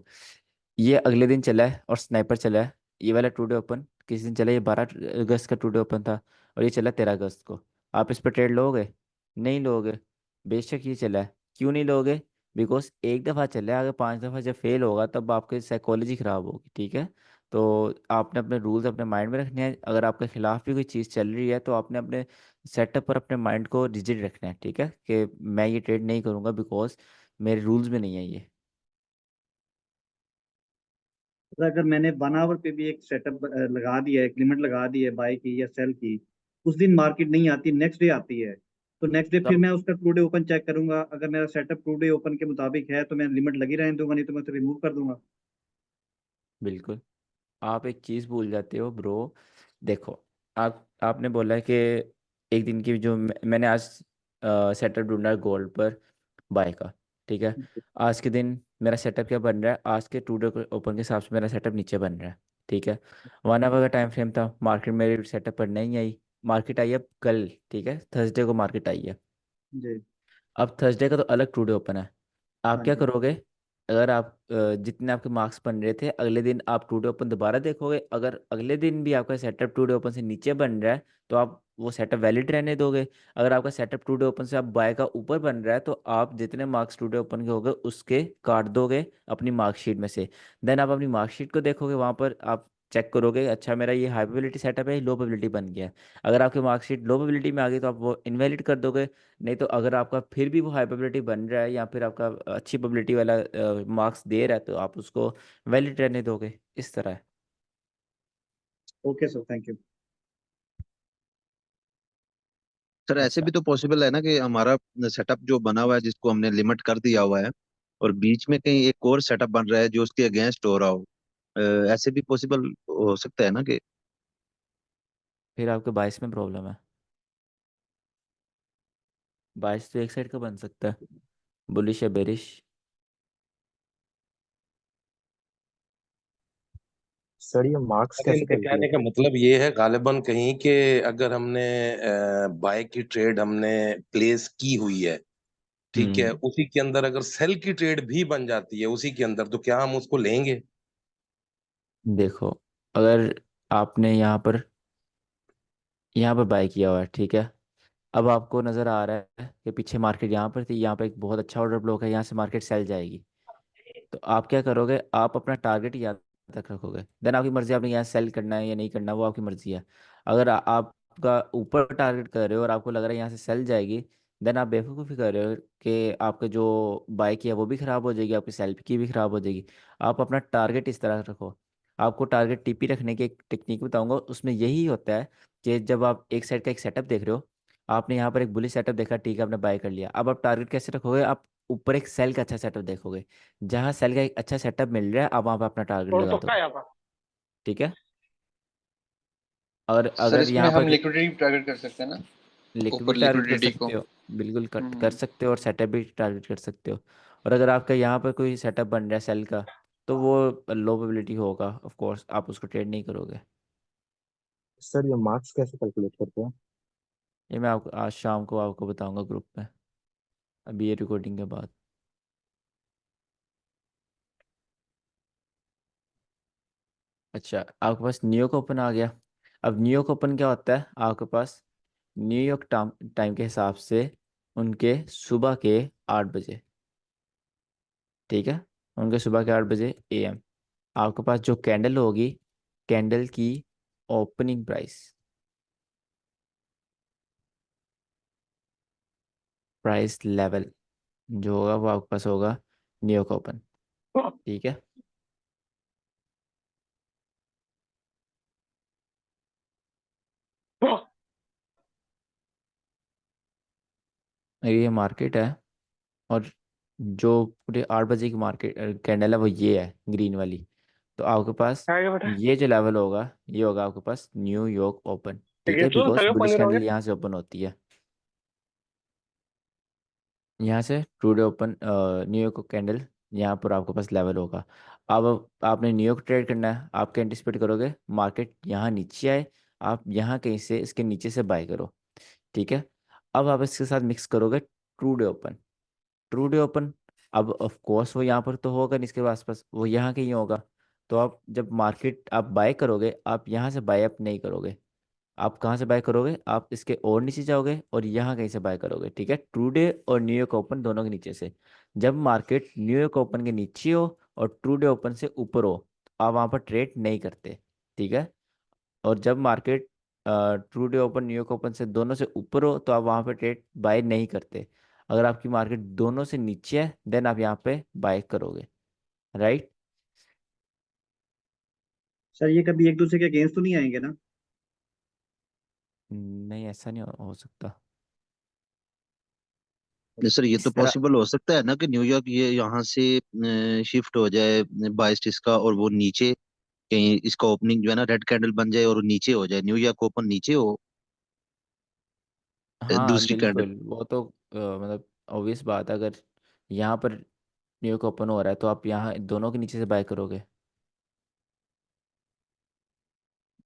S1: ये अगले दिन चला है और स्नाइपर चला है। ये वाला टुडे ओपन किस दिन चला? ये 12 अगस्त का टुडे ओपन था और ये चला 13 अगस्त को। आप इस पर ट्रेड लोगे? नहीं लोगे। बेशक ये चला है, क्यों नहीं लोगे? बिकॉज एक दफ़ा चला है, अगर 5 दफ़ा जब फेल होगा तब आपकी साइकोलॉजी ख़राब होगी, ठीक है? तो आपने अपने रूल्स अपने माइंड में रखने हैं। अगर आपके खिलाफ भी कोई चीज़ चल रही है तो आपने अपने सेटअप पर अपने माइंड को रिजिड रखना है, ठीक है? कि मैं ये ट्रेड नहीं करूँगा बिकॉज मेरे रूल्स में नहीं है ये।
S8: तो अगर मैंने 1 आवर पे भी एक सेटअप लगा दिया है, एक लिमिट लगा दी है बाय की या सेल की, उस दिन मार्केट नहीं आती, नेक्स्ट डे आती है, तो नेक्स्ट डे फिर
S1: तो
S8: मैं उसका टू डे ओपन चेक करूंगा। अगर मेरा सेटअप टू डे ओपन के मुताबिक है तो मैं लिमिट लगी रहने दूंगा, नहीं तो मैं उसे रिमूव कर दूंगा।
S1: बिल्कुल। आप एक चीज़ भूल जाते हो ब्रो। देखो, आपने बोला है कि एक दिन की जो मैंने आज सेटअप ढूंढा है गोल्ड पर बाय का, ठीक है? आज के दिन मेरा सेटअप क्या बन रहा है? आज के टू डे ओपन के हिसाब से मेरा सेटअप नीचे बन रहा है, ठीक है? 1 आवर का टाइम फ्रेम था, मार्केट मेरे सेटअप पर नहीं आई। मार्केट आई अब कल, ठीक है? थर्सडे को मार्केट आई है।
S8: जी।
S1: अब थर्सडे का तो अलग टू डे ओपन है। आप
S8: हाँ
S1: क्या
S8: जी।
S1: करोगे? अगर आप जितने आपके मार्क्स बन रहे थे अगले दिन आप टू डे ओपन दोबारा देखोगे, अगर अगले दिन भी आपका सेटअप टू डे ओपन से नीचे बन रहा है तो आप वो सेटअप वैलिड रहने दोगे। अगर आपका सेटअप टू डे ओपन से आप बाय का ऊपर बन रहा है तो आप जितने मार्क्स टू डे ओपन के होंगे उसके काट दोगे अपनी मार्कशीट में से। देन आप अपनी मार्कशीट को देखोगे, वहाँ पर आप चेक करोगे, अच्छा मेरा ये हाई प्रोबेबिलिटी सेटअप है, लो प्रोबेबिलिटी बन गया है। अगर आपकी मार्कशीट लो प्रोबेबिलिटी में आ गई तो आप वो इनवैलिड कर दोगे। नहीं तो अगर आपका फिर भी वो हाई प्रोबेबिलिटी बन रहा है या फिर आपका अच्छी प्रोबेबिलिटी वाला मार्क्स दे रहा है तो आप उसको वैलिड रहने दोगे। इस तरह है।
S8: Okay sir, thank you.
S5: Sir ऐसे
S1: अच्छा,
S5: भी तो पॉसिबल है ना कि हमारा सेटअप जो बना हुआ है जिसको हमने लिमिट कर दिया हुआ है, और बीच में कहीं एक और सेटअप बन रहा है जो उसके अगेंस्ट हो रहा हो। ऐसे भी पॉसिबल हो सकता है ना कि।
S1: फिर आपके 22 में प्रॉब्लम है। 22 तो एक साइड का बन सकता है, बुलिश या बेरिश।
S6: सर ये मार्क्स
S7: अरे
S6: कैसे
S7: इनके कहने
S6: कैलकुलेट
S7: का मतलब ये है गालिबन कहीं कि अगर हमने बाय की ट्रेड हमने प्लेस की हुई है, ठीक है,
S1: हम्म।
S7: उसी के अंदर अगर सेल की ट्रेड भी बन जाती है उसी के अंदर, तो क्या हम उसको लेंगे?
S1: देखो, अगर आपने यहाँ पर बाय किया हुआ है, ठीक है? अब आपको नज़र आ रहा है कि पीछे मार्केट यहाँ पर थी, यहाँ पर एक बहुत अच्छा ऑर्डर ब्लॉक है, यहाँ से मार्केट सेल जाएगी। तो आप क्या करोगे? आप अपना टारगेट याद तक रखोगे। देन आपकी मर्जी, आपने यहाँ सेल करना है या नहीं करना, वो आपकी मर्जी है। अगर आपका ऊपर टारगेट कर रहे हो और आपको लग रहा है यहाँ से सेल जाएगी, देन आप बेवकूफ़ी कर रहे हो कि आपका जो बाई किया वो भी ख़राब हो जाएगी, आपकी सेल की भी ख़राब हो जाएगी। आप अपना टारगेट इस तरह रखो। आपको टारगेट टीपी रखने की एक टेक्निक बताऊंगा, उसमें यही होता है कि जब आप एक साइड का एक सेटअप देख रहे हो, आपने यहाँ पर एक बुलिश सेटअप देखा, ठीक है, आपने बाय कर लिया। अब आप टारगेट कैसे रखोगे? आप ऊपर एक सेल का अच्छा सेटअप देखोगे। जहाँ सेल का एक अच्छा सेटअप मिल रहा है आप वहाँ पे अपना टारगेट
S2: और
S1: लगा
S2: तो
S1: दो,
S2: क्या यहाँ पर।
S1: ठीक है? और
S4: सर
S1: अगर
S4: इसमें
S1: यहाँ
S4: हम
S1: पर
S4: लिक्विडिटी टारगेट कर सकते हैं ना,
S1: लिक्विड भी
S4: ऊपर
S1: टारगेट कर
S4: लिक्विडिटी को।
S1: सकते हो, बिल्कुल कर
S4: हम्म।
S1: सकते हो, और सेटअप भी टारगेट कर सकते हो। और अगर आपका यहाँ पर कोई सेटअप बन रहा है सेल का तो वो लो प्रोबेबिलिटी होगा, ऑफ कोर्स आप उसको ट्रेड नहीं करोगे।
S6: सर ये मार्क्स कैसे कैलकुलेट करते हैं?
S1: ये मैं आपको आज शाम को आपको बताऊंगा ग्रुप में, अभी ये रिकॉर्डिंग के बाद। अच्छा, आपके पास न्यूयॉर्क ओपन आ गया। अब न्यूयॉर्क ओपन क्या होता है आपके पास? न्यूयॉर्क टाइम टाइम के हिसाब से उनके सुबह के 8 बजे, ठीक है? उनके सुबह के 8 बजे AM आपके पास जो कैंडल होगी, कैंडल की ओपनिंग प्राइस प्राइस लेवल जो होगा वो आपके पास होगा न्यूयॉर्क ओपन, ठीक है? ये मार्केट है, और जो पूरे 8 बजे की मार्केट कैंडल है वो ये है ग्रीन वाली। तो आपके पास
S2: क्या बेटा।
S1: ये जो लेवल होगा ये होगा आपके पास न्यूयॉर्क ओपन, ठीक
S2: लेकिन
S1: है?
S2: तू
S1: बिकॉज
S2: सर
S1: बुलिश
S2: पनीर हो
S1: कैंडल
S2: गया।
S1: यहाँ से ओपन होती है, यहाँ से टुडे ओपन न्यूयॉर्क कैंडल यहाँ पर आपके पास लेवल होगा। अब आपने न्यूयॉर्क ट्रेड करना है, आप क्या एंटिसिपेट करोगे? मार्केट यहाँ नीचे आए, आप यहाँ कहीं से इसके नीचे से बाय करो, ठीक है? अब आप इसके साथ मिक्स करोगे ट्रूडे ओपन। ट्रूडे ओपन अब ऑफ कोर्स वो यहाँ पर तो होगा नहीं, इसके आसपास वो यहाँ कहीं होगा। तो आप जब मार्केट आप बाय करोगे, आप यहाँ से बाय अप नहीं करोगे। आप कहाँ से बाय करोगे, आप इसके और नीचे जाओगे और यहाँ कहीं से बाय करोगे, ठीक है, ट्रू डे और न्यूयॉर्क ओपन दोनों के नीचे से। जब मार्केट न्यूयॉर्क ओपन के नीचे हो और ट्रू डे ओपन से ऊपर हो, तो आप वहाँ पर ट्रेड नहीं करते, ठीक है। और जब market true day open New York open से दोनों से ऊपर हो, तो आप वहाँ पे ट्रेड बाय नहीं करते। अगर आपकी मार्केट दोनों से नीचे है, देन आप यहाँ पे बाय करोगे, राइट।
S8: सर ये कभी एक दूसरे के अगेंस्ट तो नहीं आएंगे ना?
S1: नहीं, ऐसा नहीं हो सकता।
S5: सर ये तो
S1: इस तरह,
S5: पॉसिबल हो सकता है ना कि न्यूयॉर्क ये यहाँ से शिफ्ट हो जाए 22 का, और वो नीचे कहीं इसका ओपनिंग जो है ना रेड कैंडल बन जाए और नीचे हो जाए, न्यूयॉर्क ओपन नीचे हो
S1: हाँ
S5: दूसरी कैंडल।
S1: बिल्कुल, वो तो मतलब ऑब्वियस बात है। अगर यहाँ पर न्यूयॉर्क ओपन हो रहा है, तो आप यहाँ दोनों के नीचे से बाय करोगे।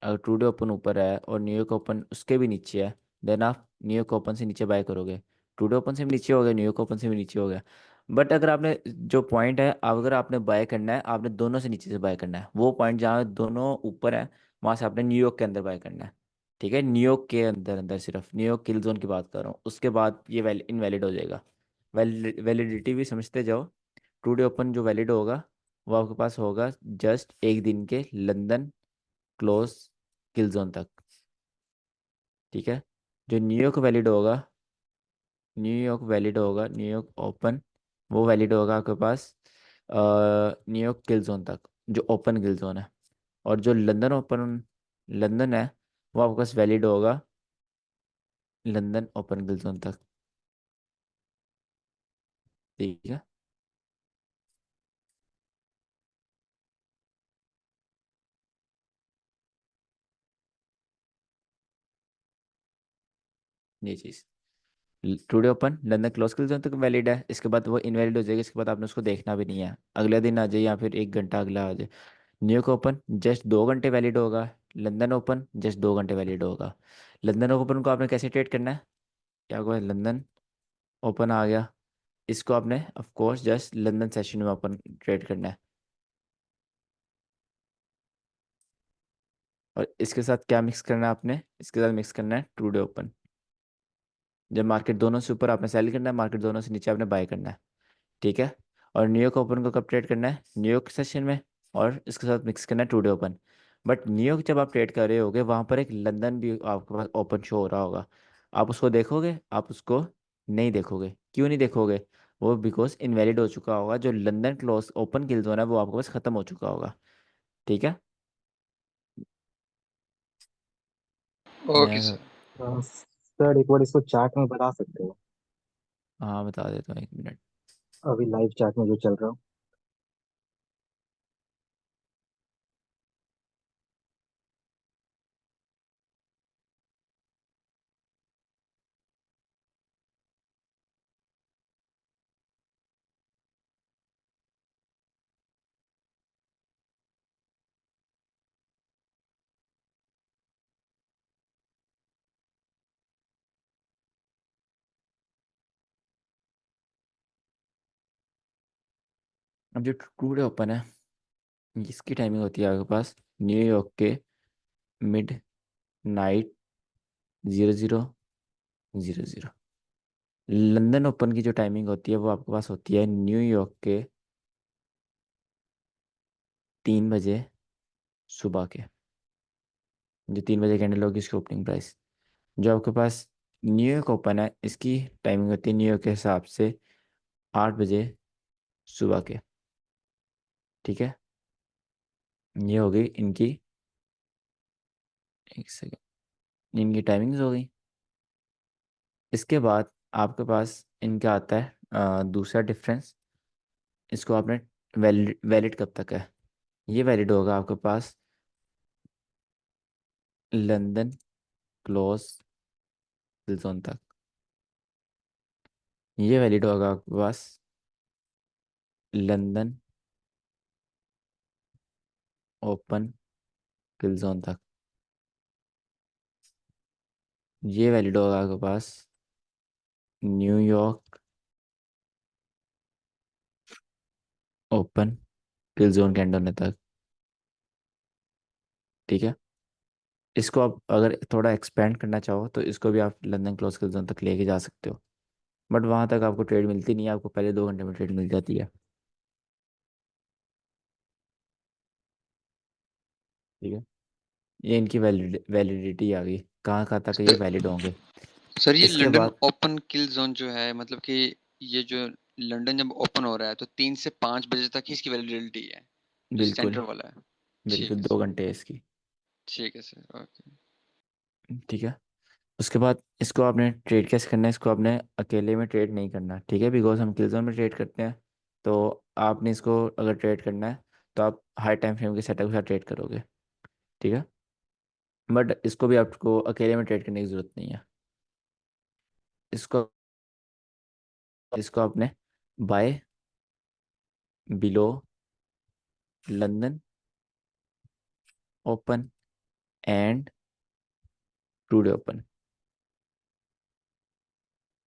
S1: अगर ट्रूडे ओपन ऊपर है और न्यूयॉर्क ओपन उसके भी नीचे है, देन आप न्यूयॉर्क ओपन से नीचे बाय करोगे। ट्रूडे ओपन से भी नीचे हो गया, न्यूयॉर्क ओपन से भी नीचे हो गया। बट अगर आपने जो पॉइंट है, अगर आपने बाय करना है, आपने दोनों से नीचे से बाय करना है। वो पॉइंट जहाँ दोनों ऊपर है, वहां से आपने न्यूयॉर्क के अंदर बाय करना है, ठीक है। न्यूयॉर्क के अंदर अंदर, सिर्फ न्यूयॉर्क किल जोन की बात कर रहा हूँ। उसके बाद ये इनवैलिड हो जाएगा। वैलिडिटी भी समझते जाओ। टुडे ओपन जो वैलिड होगा, वो आपके पास होगा जस्ट एक दिन के लंदन क्लोज किल जोन तक, ठीक है। जो न्यूयॉर्क वैलिड होगा, न्यूयॉर्क ओपन, वो वैलिड होगा आपके पास न्यूयॉर्क किल जोन तक, जो ओपन किल जोन है। और जो लंदन ओपन, लंदन है, वो आपके पास वैलिड होगा लंदन ओपन किल जोन तक, ठीक है। ये चीज़ टुडे ओपन लंदन क्लोज किल जोन तक वैलिड है। इसके बाद वो इनवैलिड हो जाएगी। इसके बाद आपने उसको देखना भी नहीं है, अगले दिन आ जाए या फिर एक घंटा अगला आ जाए। न्यूयॉर्क ओपन जस्ट 2 घंटे वैलिड होगा, लंदन ओपन जस्ट 2 घंटे वैलिड होगा। लंदन ओपन को आपने कैसे ट्रेड करना है, क्या हुआ, लंदन ओपन आ गया, इसको आपने of course just London session में ओपन ट्रेड करना है। और इसके साथ क्या मिक्स करना है आपने, इसके साथ मिक्स करना है टुडे ओपन। जब मार्केट दोनों से ऊपर आपने सेल करना है, मार्केट दोनों से नीचे आपने बाय करना है, ठीक है। और न्यूयॉर्क ओपन को कब ट्रेड करना है, न्यूयॉर्क सेशन में, और इसके साथ मिक्स करना है टुडे ओपन। बट न्यूयॉर्क जब आप ट्रेड कर रहे होगे, वहाँ पर एक लंदन भी आपके पास ओपन शो हो रहा होगा। आप उसको देखोगे, आप उसको नहीं देखोगे, क्यों नहीं देखोगे, वो बिकॉज इनवैलिड हो चुका होगा। जो लंदन क्लोज ओपन किल जोन है, वो आपके पास खत्म हो चुका होगा, ठीक है।
S4: ओके
S1: मैं,
S4: सर।
S6: सर एक बार इसको चार्ट में बता सकते हो,
S1: हाँ बता देता हूँ, 1 मिनट।
S6: अभी लाइव चार्ट में जो चल रहा हो।
S1: अब जो टुडे ओपन है, इसकी टाइमिंग होती है आपके पास न्यूयॉर्क के मिड नाइट 00:00। लंदन ओपन की जो टाइमिंग होती है, वो आपके पास होती है न्यूयॉर्क के 3 बजे सुबह के। जो 3 बजे कैंडल होगी, इसकी ओपनिंग प्राइस। जो आपके पास न्यूयॉर्क ओपन है, इसकी टाइमिंग होती है न्यूयॉर्क के हिसाब से 8 बजे सुबह के, ठीक है। ये हो गई इनकी, एक सेकेंड, इनकी टाइमिंग्स हो गई। इसके बाद आपके पास इनका आता है दूसरा डिफरेंस। इसको आपने वैलिड वैलिड कब तक है, ये वैलिड होगा आपके पास लंदन क्लोज जोन तक। ये वैलिड होगा आपके पास लंदन ओपन किल जोन तक। ये वैलिड होगा आपके पास न्यूयॉर्क ओपन टिल जोन के एंड होने तक। ठीक है, इसको आप अगर थोड़ा एक्सपेंड करना चाहो तो इसको भी आप लंदन क्लोज किल जोन तक लेके जा सकते हो, बट वहाँ तक आपको ट्रेड मिलती नहीं है, आपको पहले 2 घंटे में ट्रेड मिल जाती है। ठीक है, ये इनकी वैलिडिटी आ गई, कहाँ कहाँ तक ये
S4: सर
S1: वैलिड होंगे।
S4: सर ये
S1: इसके
S4: लंदन
S1: बाद
S4: ओपन किल जोन जो है, मतलब कि ये जो लंदन जब ओपन हो रहा है तो 3 से 5 बजे तक ही इसकी वैलिडिटी है, जो
S1: बिल्कुल
S4: सेंटर वाला है। ठीक
S1: बिल्कुल
S4: है
S1: 2 घंटे है इसकी।
S4: ठीक है सर, ओके।
S1: ठीक है, उसके बाद इसको आपने ट्रेड कैसे करना है, इसको आपने अकेले में ट्रेड नहीं करना, ठीक है, बिकॉज हम किल जोन में ट्रेड करते हैं। तो आपने इसको अगर ट्रेड करना है तो आप हाई टाइम फ्रेम के सेटअप के साथ ट्रेड करोगे। ठीक है, बट इसको भी आपको अकेले में ट्रेड करने की ज़रूरत नहीं है। इसको इसको आपने buy below London open and today open.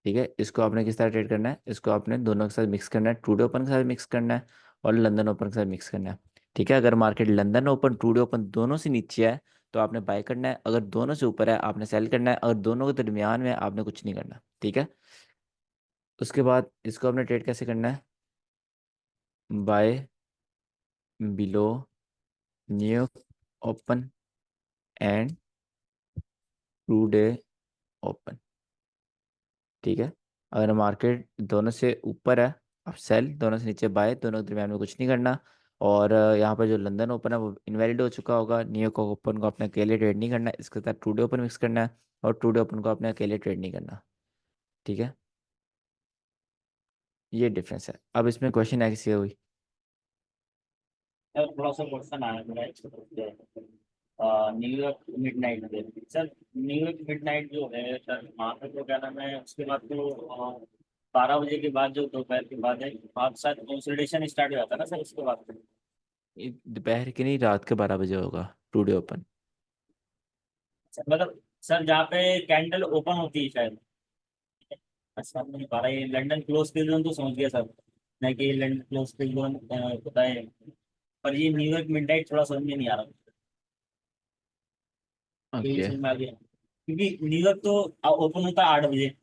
S1: ठीक है, इसको आपने किस तरह ट्रेड करना है, इसको आपने दोनों के साथ मिक्स करना है, टुडे ओपन के साथ मिक्स करना है और लंदन ओपन के साथ मिक्स करना है। ठीक है, अगर market London open today open दोनों से नीचे है तो आपने बाय करना है, अगर दोनों से ऊपर है आपने सेल करना है, अगर दोनों के दरमियान में है, आपने कुछ नहीं करना। ठीक है, उसके बाद इसको आपने ट्रेड कैसे करना है, buy below new open and today open. ठीक है, अगर मार्केट दोनों से ऊपर है आप सेल, दोनों से नीचे बाय, दोनों के दरमियान में कुछ नहीं करना। और यहाँ पर जो लंदन ओपन है वो इनवैलिड हो चुका होगा, न्यूयॉर्क ओपन को अपने अकेले ट्रेड नहीं करना, इसके साथ टुडे ओपन मिक्स करना है और टुडे ओपन को अपने अकेले ट्रेड नहीं करना। ठीक है, ये डिफरेंस है। अब इसमें क्वेश्चन है किसी हुई।
S2: सर थोड़ा सा क्वेश्चन आया मेरा एक न्यूयॉर्क मिडनाइट पे सर। न्यूयॉर्क मिडनाइट जो है सर, वहाँ पे तो क्या नाम है, उसके बाद तो 12 बजे के बाद जो दोपहर के बाद है, वहाँ पे शायद कंसल्टेशन स्टार्ट हो जाता है ना सर उसके बाद।
S1: ये दोपहर की नहीं, रात के 12 बजे होगा टुडे ओपन।
S2: मतलब सर जहाँ पे कैंडल ओपन होती है शायद। अच्छा नहीं पा रहा, ये लंदन क्लोज के जोन तो समझ गया सर, नहीं कि ये लंदन क्लोज के जोन होता है, पर ये न्यूयॉर्क मिडनाइट थोड़ा समझ में नहीं आ रहा। ये
S1: ओके,
S2: समझ में आ गया क्योंकि न्यूयॉर्क तो ओपन होता है 8 बजे, है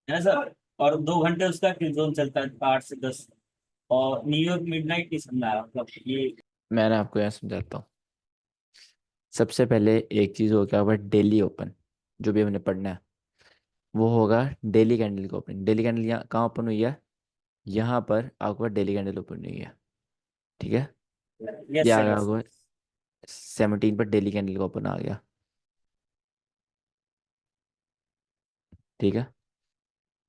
S2: ना सर, और 2 घंटे उसका किल जोन चलता है 8 से 10, और न्यूयॉर्क मिडनाइट नहीं समझ में आ रहा मतलब ये।
S1: मैंने आपको यहाँ समझाता हूँ। सबसे पहले एक चीज़ हो गया, डेली ओपन, जो भी हमने पढ़ना है वो होगा डेली कैंडल की ओपनिंग। डेली कैंडल यहाँ कहाँ ओपन हुई है, यहाँ पर आपके पास डेली कैंडल ओपन हुई है। ठीक है, ये
S2: यस
S1: आ
S2: सर
S1: गया
S2: यस।
S1: आपको 17 पर डेली कैंडल का ओपन आ गया। ठीक है,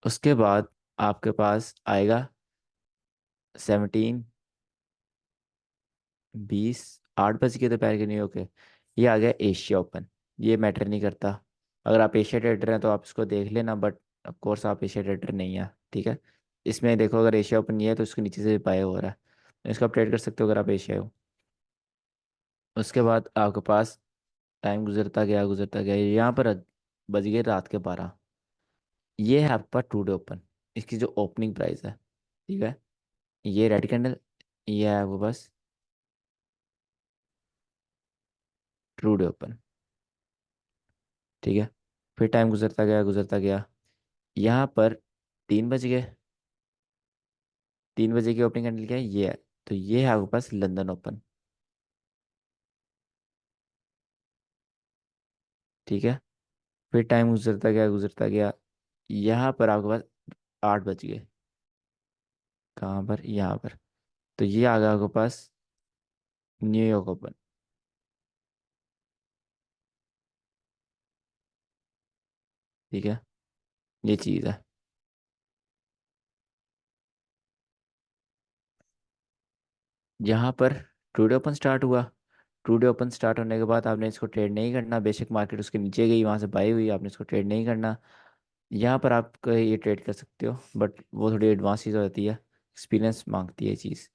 S1: उसके बाद आपके पास आएगा 17 20 8 बज के दोपहर के नहीं होके, ये आ गया एशिया ओपन। ये मैटर नहीं करता, अगर आप एशिया ट्रेडर हैं तो आप इसको देख लेना, बट ऑफ कोर्स आप एशिया ट्रेडर नहीं है। ठीक है, इसमें देखो अगर एशिया ओपन नहीं है तो इसके नीचे से बाय हो रहा है, इसको आप ट्रेड कर सकते हो अगर आप एशिया हो। उसके बाद आपके पास टाइम गुजरता गया, यहाँ पर बज गए रात के 12। ये है आपके पास टुडे ओपन, इसकी जो ओपनिंग प्राइस है। ठीक है, ये रेड कैंडल, ये है आपके पास टुडे ओपन। ठीक है, फिर टाइम गुजरता गया, यहाँ पर 3 बज गए, 3 बजे की ओपनिंग कैंडल क्या है, ये है। तो ये है आपके पास लंदन ओपन। ठीक है, फिर टाइम गुजरता गया, यहाँ पर आपके पास 8 बज गए, कहाँ पर, यहाँ पर। तो ये आ गया आपके पास न्यूयॉर्क ओपन। ठीक है, ये चीज़ है। यहाँ पर टुडे ओपन स्टार्ट हुआ, टुडे ओपन स्टार्ट होने के बाद आपने इसको ट्रेड नहीं करना, बेशक मार्केट उसके नीचे गई वहाँ से बाई हुई, आपने इसको ट्रेड नहीं करना। यहाँ पर आप ये ट्रेड कर सकते हो, बट वो थोड़ी एडवांस चीज़ हो जाती है, एक्सपीरियंस मांगती है चीज़,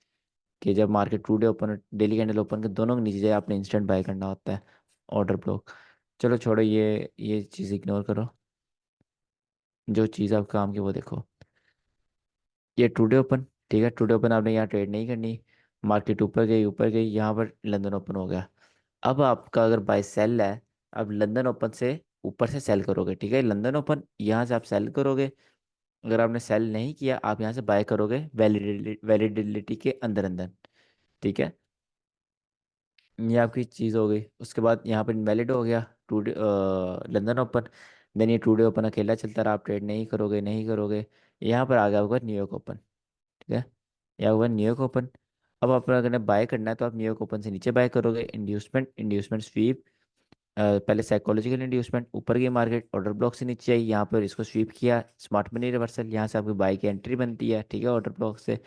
S1: कि जब मार्केट टुडे ओपन और डेली कैंडल ओपन के दोनों के नीचे जाए आपने इंस्टेंट बाय करना होता है, ऑर्डर ब्लॉक। चलो छोड़ो, ये चीज़ इग्नोर करो, जो चीज़ आप काम की वो देखो। ये टुडे ओपन ठीक है, टुडे ओपन आपने यहाँ ट्रेड नहीं करनी, मार्केट ऊपर गई, यहाँ पर लंदन ओपन हो गया। अब आपका अगर बाय सेल है, अब लंदन ओपन से ऊपर से सेल करोगे, ठीक है, लंदन ओपन यहाँ से आप सेल करोगे। अगर आपने सेल नहीं किया, आप यहाँ से बाय करोगे वैलिडिटी के अंदर अंदर, ठीक है। ये आपकी चीज़ हो गई। उसके बाद यहाँ पर इनवैलिड हो गया टू लंदन ओपन। देन ये टू डे ओपन अकेला चलता रहा, आप ट्रेड नहीं करोगे। यहाँ पर आ गया होगा न्यूयॉर्क ओपन, ठीक है, यहाँ हुआ न्यूयॉर्क ओपन। अब आप अगर बाय करना है तो आप न्यूयॉर्क ओपन से नीचे बाय करोगे। इंड्यूसमेंट स्वीप, पहले साइकोलॉजिकल इंड्यूसमेंट, ऊपर की मार्केट ऑर्डर ब्लॉक से नीचे आई, यहाँ पर इसको स्वीप किया, स्मार्ट मनी रिवर्सल, यहाँ से आपकी बाय की एंट्री बनती है, ठीक है, ऑर्डर ब्लॉक से।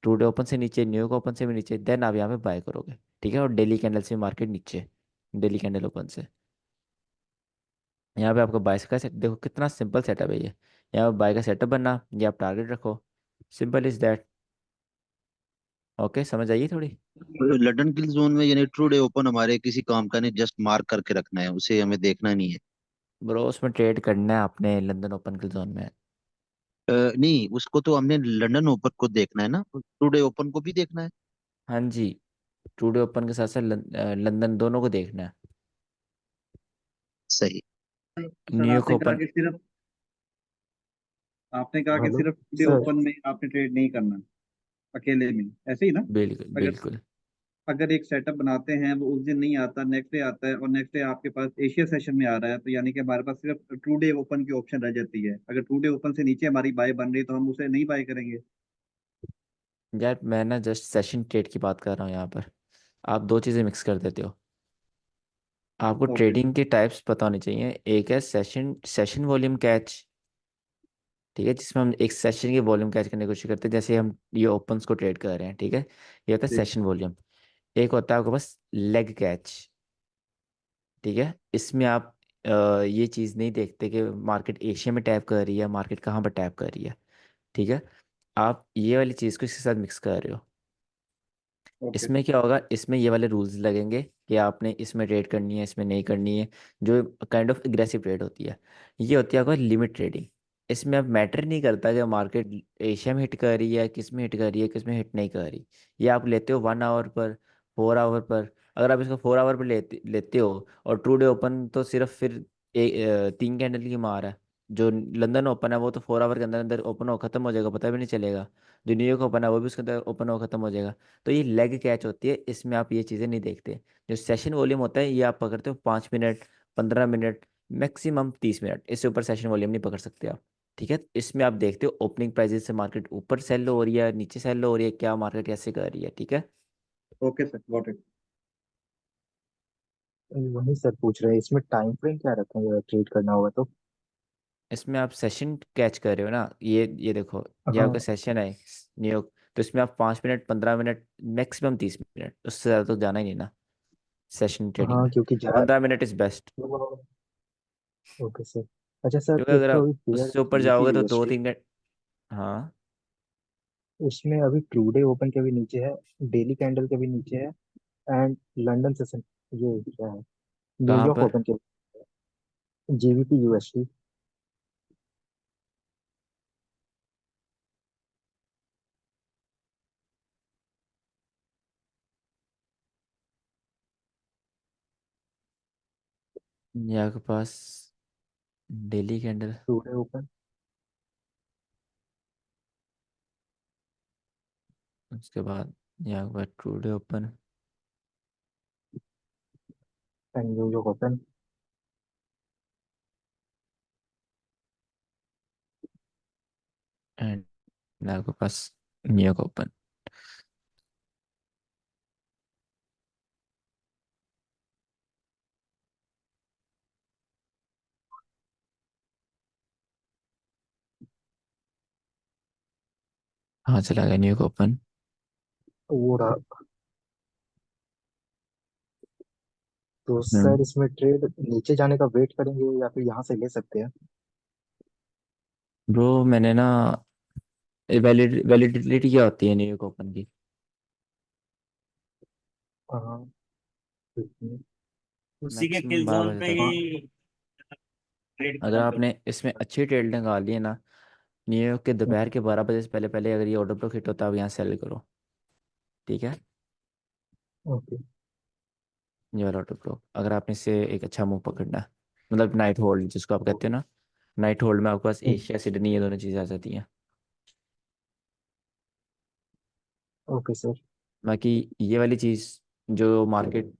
S1: टू डे ओपन से नीचे, न्यूयॉर्क ओपन से भी नीचे, देन आप यहाँ पे बाय करोगे, ठीक है। और डेली कैंडल से मार्केट नीचे, डेली कैंडल ओपन से यहाँ पे आपका बाय का सेट देखो, कितना सिंपल सेटअप है ये। यहाँ पे बाय का सेटअप बनना, ये आप टारगेट रखो, सिंपल इज दैट। ओके, समझ आइए थोड़ी।
S5: लंदन किल जोन में यानी ट्रू डे ओपन हमारे किसी काम का नहीं, जस्ट मार्क करके रखना है, उसे हमें देखना नहीं है।
S1: ब्रो उसमें ट्रेड करना है आपने लंदन ओपन के जोन में।
S5: नहीं, उसको तो हमने लंदन ओपन को देखना है ना, ट्रू डे ओपन को भी देखना है।
S1: हाँ जी, टू डे ओपन के साथ साथ लंदन दोनों को देखना है।
S5: सही।
S8: सर
S1: न्यूयॉर्क ओपन,
S8: आपने कहा कि
S6: हेलो
S8: सिर्फ टुडे
S6: सर।
S8: ओपन में आपने ट्रेड नहीं करना, अकेले में, ऐसे ही ना?
S1: बिल्कुल
S8: अगर
S1: बिल्कुल।
S8: अगर एक सेटअप बनाते हैं, वो उस दिन नहीं आता, नेक्स्ट डे आता है, और नेक्स्ट डे आपके पास एशिया सेशन में आ रहा है, तो यानी कि हमारे पास सिर्फ टू डे ओपन की ऑप्शन रह जाती है। अगर टू डे ओपन से नीचे हमारी बाय बन रही है तो हम उसे नहीं बाय करेंगे।
S1: यार मैं ना जस्ट सेशन ट्रेड की बात कर रहा हूँ यहाँ पर, आप दो चीज़ें मिक्स कर देते हो। आपको
S8: ओके।
S1: ट्रेडिंग के टाइप्स पता होने चाहिए। एक है सेशन सेशन वॉल्यूम कैच, ठीक है, जिसमें हम एक सेशन की वॉल्यूम कैच करने की कोशिश करते हैं, जैसे हम ये ओपन्स को ट्रेड कर रहे हैं, ठीक है, ये होता है
S8: जी।
S1: Session volume. एक होता है आपके पास लेग कैच, ठीक है, इसमें आप ये चीज़ नहीं देखते कि मार्केट एशिया में टैप कर रही है, मार्केट कहाँ पर टैप कर रही है, ठीक है। आप ये वाली चीज़ को इसके साथ मिक्स कर रहे हो।
S8: ओके।
S1: इसमें क्या होगा, इसमें ये वाले रूल्स लगेंगे कि आपने इसमें ट्रेड करनी है, इसमें नहीं करनी है, जो काइंड ऑफ एग्रेसिव ट्रेड होती है। ये होती है आपका लिमिट ट्रेडिंग। इसमें अब मैटर नहीं करता कि मार्केट एशिया में हिट कर रही है, किस में हिट कर रही है, किस में हिट नहीं कर रही। ये आप लेते हो 1 आवर पर, 4 आवर पर। अगर आप इसको 4 आवर पर लेते हो, और ट्रू डे ओपन तो सिर्फ फिर 3 कैंडल की मार है। जो लंदन ओपन है वो तो 4 आवर के अंदर अंदर ओपन हो खत्म हो जाएगा, पता भी नहीं चलेगा। जो न्यूयॉर्क ओपन है वो भी उसके अंदर ओपन हो खत्म हो जाएगा। तो ये लेग कैच होती है, इसमें आप ये चीज़ें नहीं देखते। जो सेशन वॉल्यूम होता है, ये आप पकड़ते हो 5 मिनट, 15 मिनट, मैक्सिमम 30 मिनट, इससे ऊपर सेशन वॉल्यूम नहीं पकड़ सकते आप, ठीक है। इसमें आप देखते हो ओपनिंग प्राइजेस से मार्केट ऊपर सेल हो रही है, नीचे सेल हो रही है, क्या मार्केट कैसे कर रही है, ठीक है।
S8: Okay sir, got it.
S6: वही सर पूछ रहे हैं, इसमें टाइम फ्रेम क्या रखेंगे अगर ट्रेड करना होगा तो?
S1: इसमें आप सेशन कैच कर रहे हो ना, ये देखो, ये आपका
S6: हाँ।
S1: सेशन है न्यूयॉर्क। तो इसमें आप 5 मिनट, 15 मिनट, मैक्सिमम 30 मिनट, उससे ज़्यादा तो जाना ही नहीं ना सेशन ट्रेडिंग
S6: हाँ
S1: में।
S6: क्योंकि जा
S1: 15 minute is best.
S6: Okay sir. अच्छा सर,
S1: क्योंकि
S6: एक
S1: अगर
S6: तो
S1: आप
S6: अभी पेयर
S1: उससे ऊपर
S6: जीबीपी
S1: जाओगे तो दो
S6: यूएसडी,
S1: तीन घंटे। हाँ।
S6: उसमें अभी ट्रू डे ओपन के भी नीचे है, डेली कैंडल के भी नीचे है, एंड लंदन सेशन, ये क्या है,
S1: कहाँ
S6: न्यूयॉर्क
S1: पर?
S6: ओपन के जीबीपी यूएसडी।
S1: यहाँ के पास daily candle,
S6: true day open
S1: उसके बाद यहाँ के पास true day open
S6: and New York open.
S1: And यहाँ के पास न्यूयॉर्क ओपन। हाँ, चला गया न्यूयॉर्क ओपन।
S6: वो रहा। तो
S1: हम्म।
S6: सर इसमें ट्रेड नीचे जाने का वेट करेंगे या फिर यहाँ से ले सकते हैं?
S1: ब्रो मैंने ना, वैलिडिटी क्या होती है न्यूयॉर्क ओपन की?
S6: हाँ, ठीक है।
S2: उसी के
S1: मैक्सिमम
S2: किल
S1: 12
S2: जोन
S1: बजे
S2: पे
S1: तक।
S6: हाँ।
S2: ही ट्रेड
S1: अगर
S2: खत्म
S1: आपने इसमें
S2: कर।
S1: अच्छी ट्रेड निकाली है ना, न्यूयॉर्क के दोपहर के 12 बजे से पहले पहले अगर ये ऑर्डर ब्लॉक हिट होता है आप यहाँ सेल करो, ठीक है।
S6: ओके।
S1: ये वाला ऑर्डर ब्लॉक अगर आपने इससे एक अच्छा मूव पकड़ना है, मतलब नाइट होल्ड जिसको आप कहते हो ना, नाइट होल्ड में आपके पास एशिया सिडनी ये दोनों चीज़ें आ जाती हैं।
S6: Okay sir.
S1: बाकी ये वाली चीज़ जो मार्केट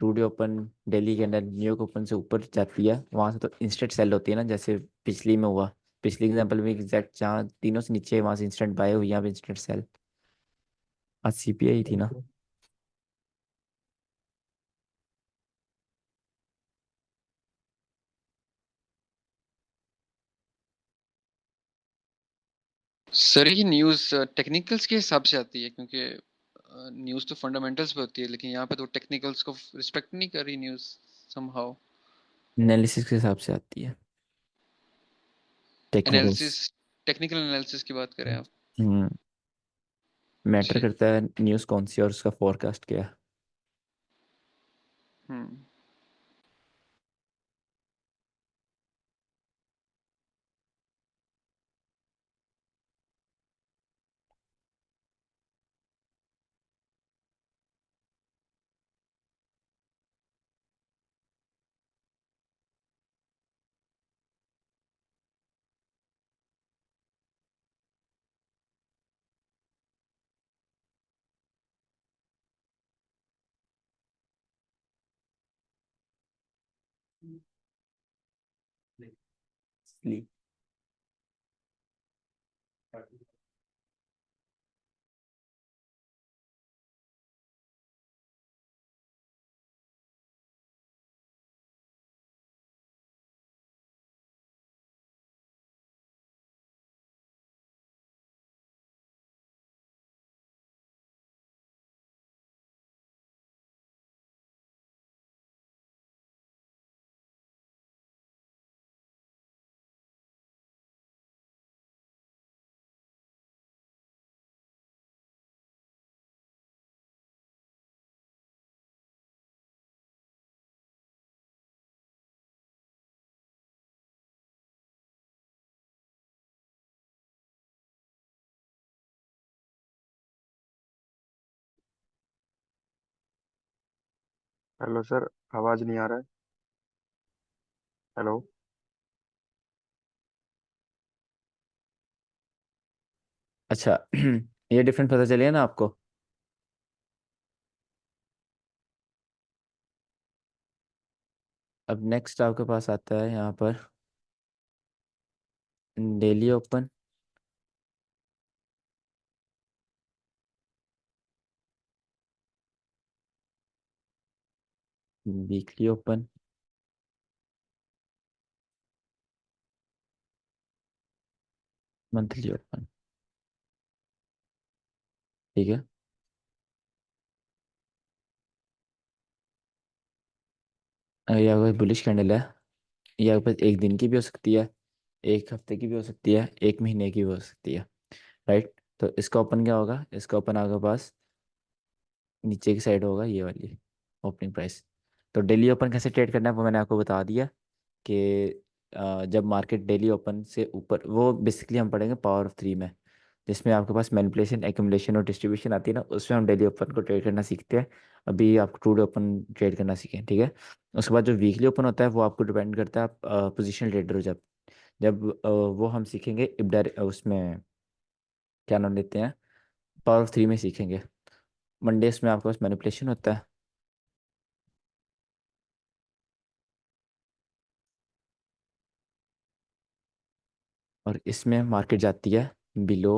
S1: 2 डे ओपन दिल्ली के अंदर न्यूयॉर्क ओपन से ऊपर जाती है वहाँ से तो इंस्टेंट सेल होती है ना, जैसे पिछली में हुआ। पिछली एग्जांपल में एग्जैक्ट जहाँ तीनों से नीचे वहाँ से इंस्टेंट बाय हुई, यहाँ पे इंस्टेंट सेल। आज सीपीआई थी ना।
S6: ओके
S4: सर ये न्यूज़ टेक्निकल्स के हिसाब से आती है, क्योंकि न्यूज़ तो फंडामेंटल्स पे होती है, लेकिन यहाँ पे तो टेक्निकल्स को रिस्पेक्ट नहीं कर रही न्यूज़ समहाउ।
S1: एनालिसिस के हिसाब से आती है, टेक्निकल्स।
S4: एनालिसिस, टेक्निकल एनालिसिस की बात करें आप?
S1: हम्म मैटर
S4: जी।
S1: करता है न्यूज़ कौन सी और उसका फोरकास्ट क्या है।
S4: हम्म।
S1: इसलिए
S9: हेलो सर, आवाज नहीं आ रहा है। हेलो।
S1: अच्छा ये डिफरेंट पता चलिए ना आपको। अब नेक्स्ट आपके पास आता है यहाँ पर daily open, weekly open, monthly open, ठीक है। अगर यहाँ कोई बुलिश कैंडल है, ये आपके पास एक दिन की भी हो सकती है, एक हफ्ते की भी हो सकती है, एक महीने की भी हो सकती है, राइट। तो इसका ओपन क्या होगा, इसका ओपन आपके पास नीचे की साइड होगा ये वाली ओपनिंग प्राइस। तो डेली ओपन कैसे ट्रेड करना है वो मैंने आपको बता दिया कि जब मार्केट डेली ओपन से ऊपर, वो बेसिकली हम पढ़ेंगे पावर ऑफ 3 में, जिसमें आपके पास मैनिपुलेशन, एक्यूमुलेशन और डिस्ट्रीब्यूशन आती है ना, उसमें हम डेली ओपन को ट्रेड करना सीखते हैं। अभी आप ट्रू डे ओपन ट्रेड करना सीखें, ठीक है। उसके बाद जो वीकली ओपन होता है वो आपको डिपेंड करता है आप पोजिशनल ट्रेडर हो जब जब वो हम सीखेंगे उसमें क्या नाम लेते हैं, पावर ऑफ 3 में सीखेंगे। मंडेज में आपके पास मैनिपुलेशन होता है, और इसमें मार्केट जाती है बिलो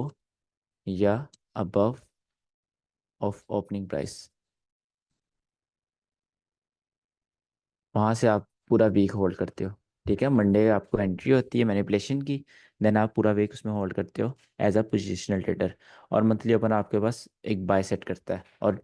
S1: या अबव ऑफ ओपनिंग प्राइस। वहां से आप पूरा वीक होल्ड करते हो, ठीक है। मंडे आपको एंट्री होती है मैनिपुलेशन की, देन आप पूरा वीक उसमें होल्ड करते हो एज अ पोजिशनल ट्रेडर। और मंथली ओपन आपके पास एक बाय सेट करता है, और